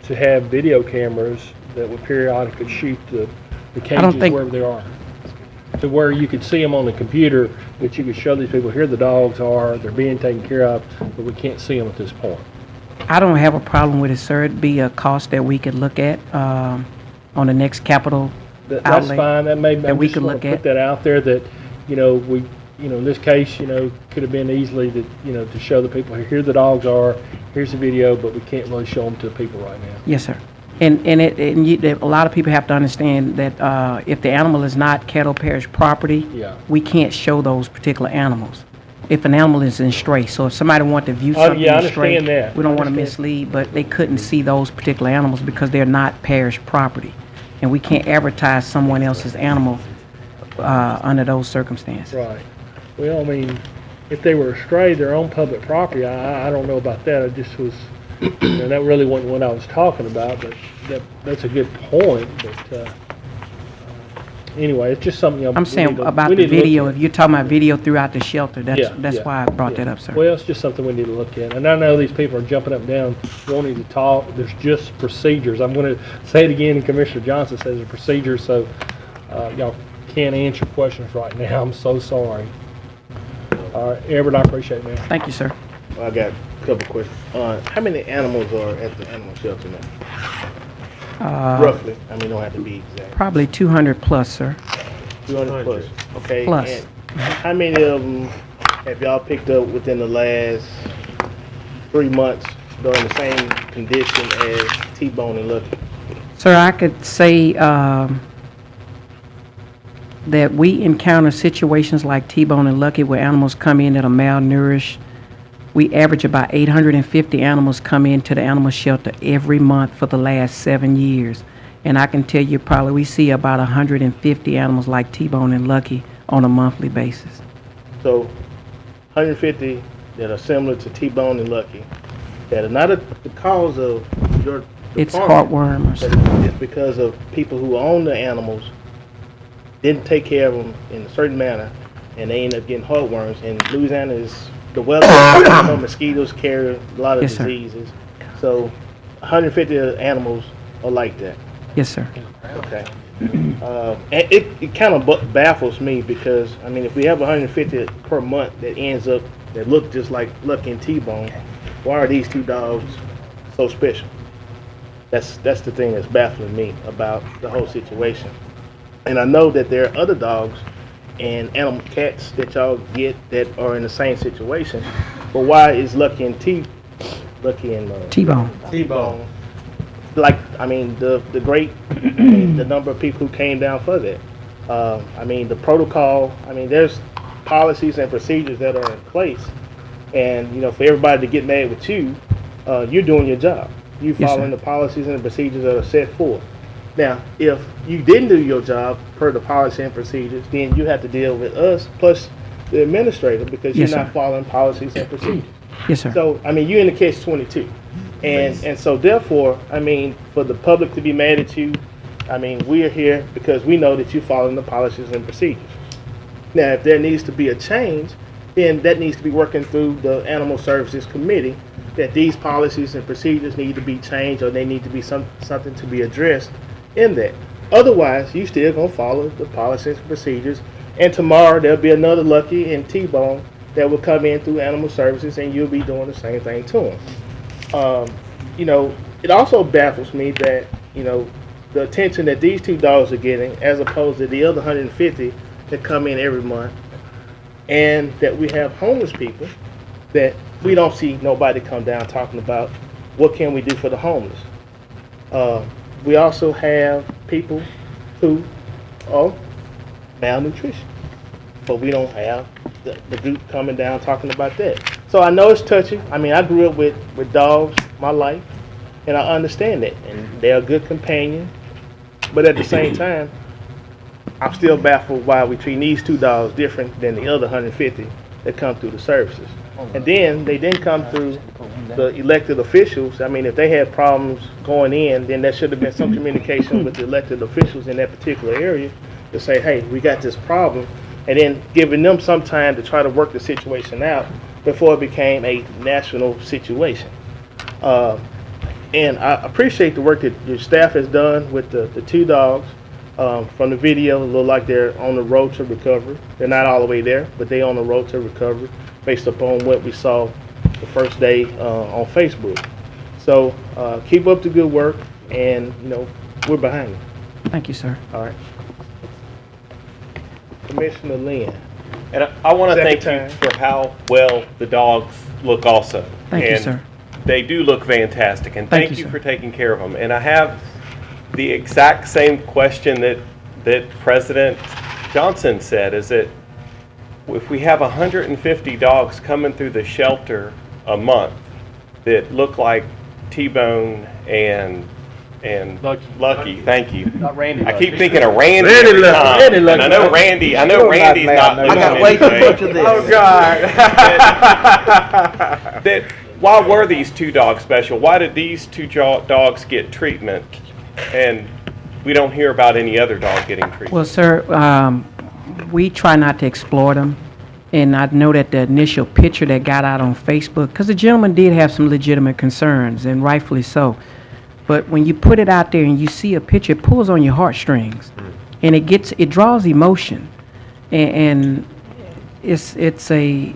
to have video cameras that would periodically shoot the cages wherever they are, to where you could see them on the computer, that you could show these people, here the dogs are, they're being taken care of, but we can't see them at this point. I don't have a problem with it, sir. It'd be a cost that we could look at on the next capital That's outlay fine. That may, that I'm we just could want look to put at. that out there that, we, in this case, could have been easily that, to show the people, here the dogs are, here's the video, but we can't really show them to the people right now. Yes, sir. And a lot of people have to understand that if the animal is not Caddo Parish property, we can't show those particular animals. If an animal is in stray, so if somebody wanted to view something yeah, I in stray, understand that. we don't want to mislead, but they couldn't see those particular animals because they're not parish property, and we can't advertise someone else's animal under those circumstances. Right. Well, I mean, if they were stray, their own public property, I don't know about that. I just was, that really wasn't what I was talking about, but that's a good point. But anyway, it's just something I'm saying about the video. If you're talking about video throughout the shelter, that's why I brought that up, sir. Well, it's just something we need to look at. And I know these people are jumping up and down, wanting to talk. There's just procedures. I'm going to say it again, and Commissioner Johnson says there's a procedure, so y'all can't answer questions right now. I'm so sorry. All right, Everett, I appreciate it, man. Thank you, sir. I got a couple questions. How many animals are at the animal shelter now? Roughly. I mean, don't have to be exact. Probably 200 plus, sir. 200 plus. Okay. Plus. And how many of them have y'all picked up within the last 3 months during the same condition as T-Bone and Lucky? Sir, I could say that we encounter situations like T-Bone and Lucky where animals come in that are malnourished. We average about 850 animals come into the animal shelter every month for the last 7 years. And I can tell you probably we see about 150 animals like T-Bone and Lucky on a monthly basis. So 150 that are similar to T-Bone and Lucky that are not the cause of your It's department, heartworms. but it's because of people who own the animals didn't take care of them in a certain manner, and they end up getting heartworms. And Louisiana is the weather, mosquitoes carry a lot of Yes, sir. diseases. So 150 animals are like that. Yes, sir. Okay. And it kind of baffles me because, I mean, if we have 150 per month that ends up, that look just like Lucky and T-Bone, why are these two dogs so special? That's the thing that's baffling me about the whole situation. And I know that there are other dogs and animal cats that y'all get that are in the same situation, but why is Lucky and T-Bone. Like, I mean, the great, the number of people who came down for that. I mean, the protocol, I mean, there's policies and procedures that are in place. And, you know, for everybody to get mad with you, you're doing your job. You're following the policies and the procedures that are set forth. Now, if you didn't do your job per the policy and procedures, then you have to deal with us plus the administrator because you're not following policies and procedures. Yes, sir. So, I mean, you're in the catch-22. And so, therefore, I mean, for the public to be mad at you, I mean, we're here because we know that you're following the policies and procedures. Now, if there needs to be a change, then that needs to be working through the Animal Services Committee, that these policies and procedures need to be changed or they need to be something to be addressed in that. Otherwise, you still going to follow the policies and procedures, and tomorrow there'll be another Lucky and T-Bone that will come in through Animal Services, and you'll be doing the same thing to them. You know, it also baffles me that, you know, the attention that these two dogs are getting as opposed to the other 150 that come in every month, and that we have homeless people that we don't see nobody come down talking about what can we do for the homeless. We also have people who are malnutrition, but we don't have the group coming down talking about that. So I know it's touchy. I mean, I grew up with dogs my life, and I understand that, and they're a good companion. But at the same time, I'm still baffled why we treat these two dogs different than the other 150 that come through the services. And then they didn't come through the elected officials. I mean, if they had problems going in, then there should have been some communication with the elected officials in that particular area to say, hey, we got this problem, and then giving them some time to try to work the situation out before it became a national situation. And I appreciate the work that your staff has done with the two dogs. From the video, it look like they're on the road to recovery. They're not all the way there, but they're on the road to recovery based upon what we saw the first day on Facebook. So keep up the good work, and, you know, we're behind you. Thank you, sir. All right. Commissioner Lynn. And I want to thank you for how well the dogs look also. Thank you, sir. They do look fantastic, and thank you sir. for taking care of them. And I have the exact same question that President Johnson said, is that if we have 150 dogs coming through the shelter a month that look like T-Bone and Lucky, thank you. Not Randy. I keep thinking of Randy. Randy every Lucky. time. Randy Lucky. And I know Randy's not listening. I gotta wait to picture this. Oh God. that why were these two dogs special? Why did these two dogs get treatment, and we don't hear about any other dog getting treatment? Well, sir, we try not to exploit them. And I know that the initial picture that got out on Facebook, because the gentleman did have some legitimate concerns, and rightfully so. But when you put it out there and you see a picture, it pulls on your heartstrings, and it draws emotion, and it's a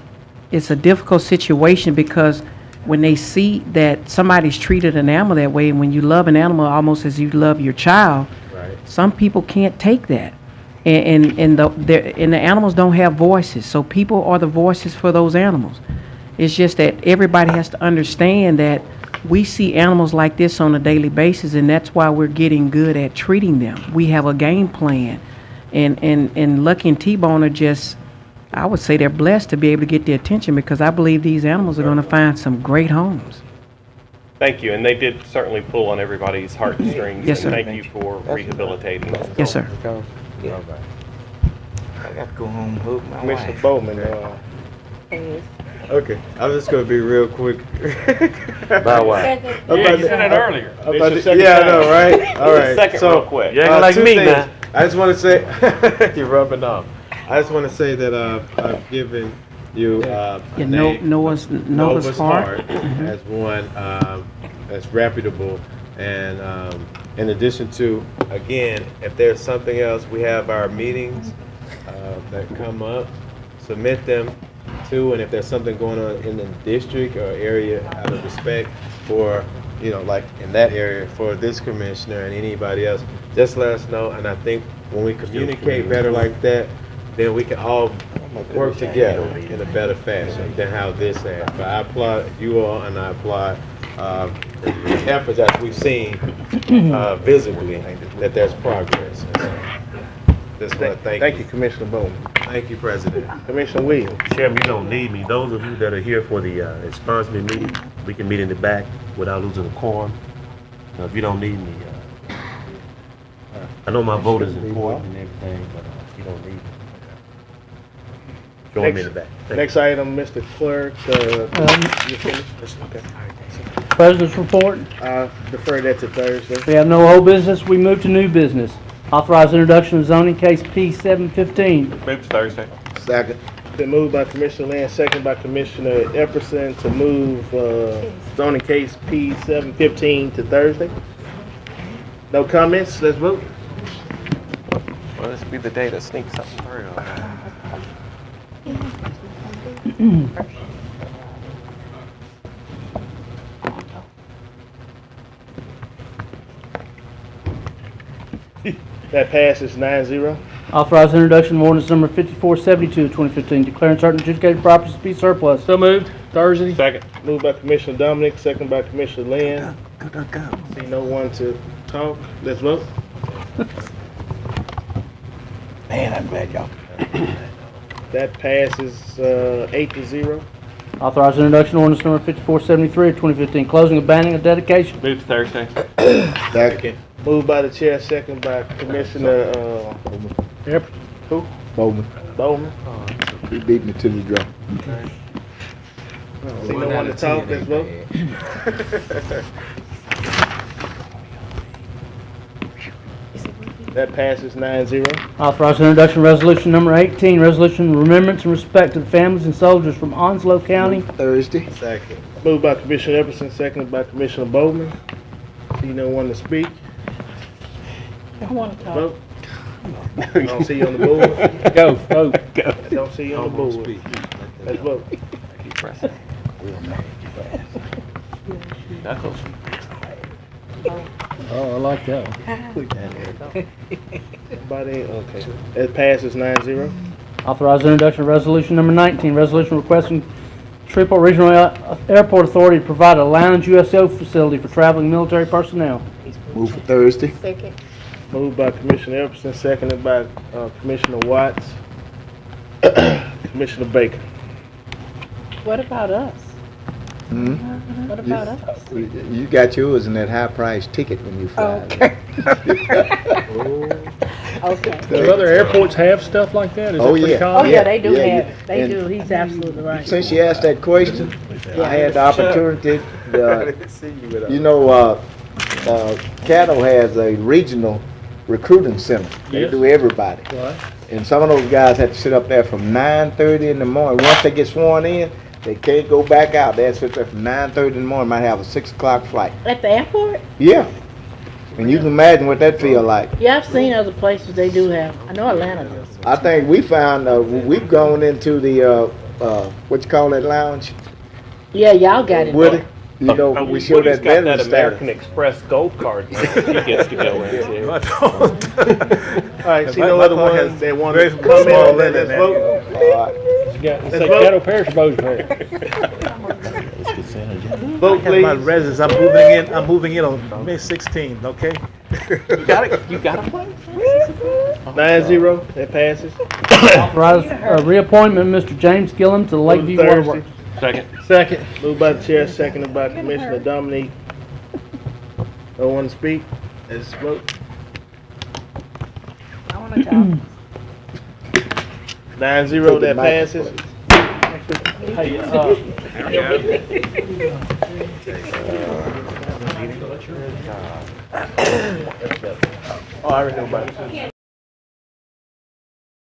difficult situation because when they see that somebody's treated an animal that way, and when you love an animal almost as you love your child, some people can't take that, and the animals don't have voices, so people are the voices for those animals. It's just that everybody has to understand that we see animals like this on a daily basis, and that's why we're getting good at treating them. We have a game plan, and Lucky and T-Bone are just, I would say they're blessed to be able to get the attention, because I believe these animals are going to find some great homes. Thank you, and they did certainly pull on everybody's heartstrings. Yes, sir. And thank you for rehabilitating them. Yes, sir. Yeah. I got to go home and hug my Commissioner wife. Bowman. Okay, I'm just going to be real quick. My wife. Yeah, you said that earlier. Yeah, I know, right? All right. Second real quick. You ain't like two me things. now. I just want to say, you're rubbing off. I just want to say that I've given you Noah's Heart as one that's reputable And in addition to, again, if there's something else, we have our meetings that come up, submit them to, and if there's something going on in the district or area out of respect for, you know, like in that area for this commissioner and anybody else, just let us know. And I think when we communicate better like that, then we can all work together in a better fashion than how this has. But I applaud you all, and I applaud the efforts that we've seen visibly that there's progress. Thank you, Commissioner Bowman. Thank you, President. Commissioner Williams. Chairman, you don't need me. Those of you that are here for the responsibility meeting, we can meet in the back without losing the quorum. If you don't need me, I know my vote is important and everything, but you don't need me. Join me in the back. Next item, Mr. Clerk. You finished? Okay. President's report. Defer that to Thursday. We have no old business. We move to new business. Authorized introduction of zoning case P 715. Move to Thursday. Second. Been moved by Commissioner Land, second by Commissioner Epperson to move zoning case P 715 to Thursday. No comments? Let's vote. Well, this will be the day to sneak something through. That passes 9-0. Authorized introduction of ordinance number 5472 of 2015, declaring certain adjudicated properties to be surplus. So moved. Thursday. Second. Moved by Commissioner Dominic, second by Commissioner Lynn. Go. See no one to talk. Let's vote. Man, I'm glad y'all. That passes 8-0. Authorized introduction of ordinance number 5473 of 2015, closing, abandoning, and dedication. Move to Thursday. Second. Moved by the chair, second by Commissioner who? Bowman. Bowman. He beat me to the drum. See no one to talk. Let's vote. That passes 9-0. Authorized introduction of resolution number 18, resolution of remembrance and respect to the families and soldiers from Onslow County. Thursday. Second. Moved by Commissioner Epperson, seconded by Commissioner Bowman. See no one to speak. I want to talk. Vote. I don't see you on the board. Go, vote. Go. I don't see you on the board. Let's vote. Keep pressing. Knuckles. Oh, I like that one. Somebody, okay. It passes 9-0. Authorized introduction of resolution number 19, resolution requesting Shreveport Regional Airport Authority to provide a lounge USO facility for traveling military personnel. Move for Thursday. Second. Moved by Commissioner Epperson, seconded by Commissioner Watts. Commissioner Baker. What about us? Hmm? What about us? You got yours in that high price ticket when you fly. Okay. Okay. Do other airports have stuff like that? Is Oh, it pretty yeah. common? Oh, yeah, they do Yeah, have, yeah. they And do, he's absolutely right. Since you asked that question, I had the opportunity. You know, Caddo has a regional recruiting center. They Yes. do everybody. Right. And some of those guys have to sit up there from 9:30 in the morning. Once they get sworn in, they can't go back out. They have to sit there from 9:30 in the morning, might have a 6 o'clock flight. At the airport? Yeah. And you can imagine what that feel like. Yeah, I've seen other places they do have. I know Atlanta does. I think we found, we've gone into the, what you call that lounge? Yeah, y'all got it. Woody? You know, we show Woody's that got veteran that American status. Express gold card now that he gets to go into. All right, see no other ones that want to comment on that. Let's vote. Let's say Caddo Parish votes for it. Vote, I have my please. residence. I'm moving in on May 16th, okay? You got a place? 9-0. That passes. Authorized reappointment of Mr. James Gillum to the Lakeview Thursday. Waterworks. Second. Second. Moved by the chair, seconded by Commissioner Dominique. No one to speak? Let's vote. I want to talk. 9-0. That passes. Hey, Oh, I already know about it.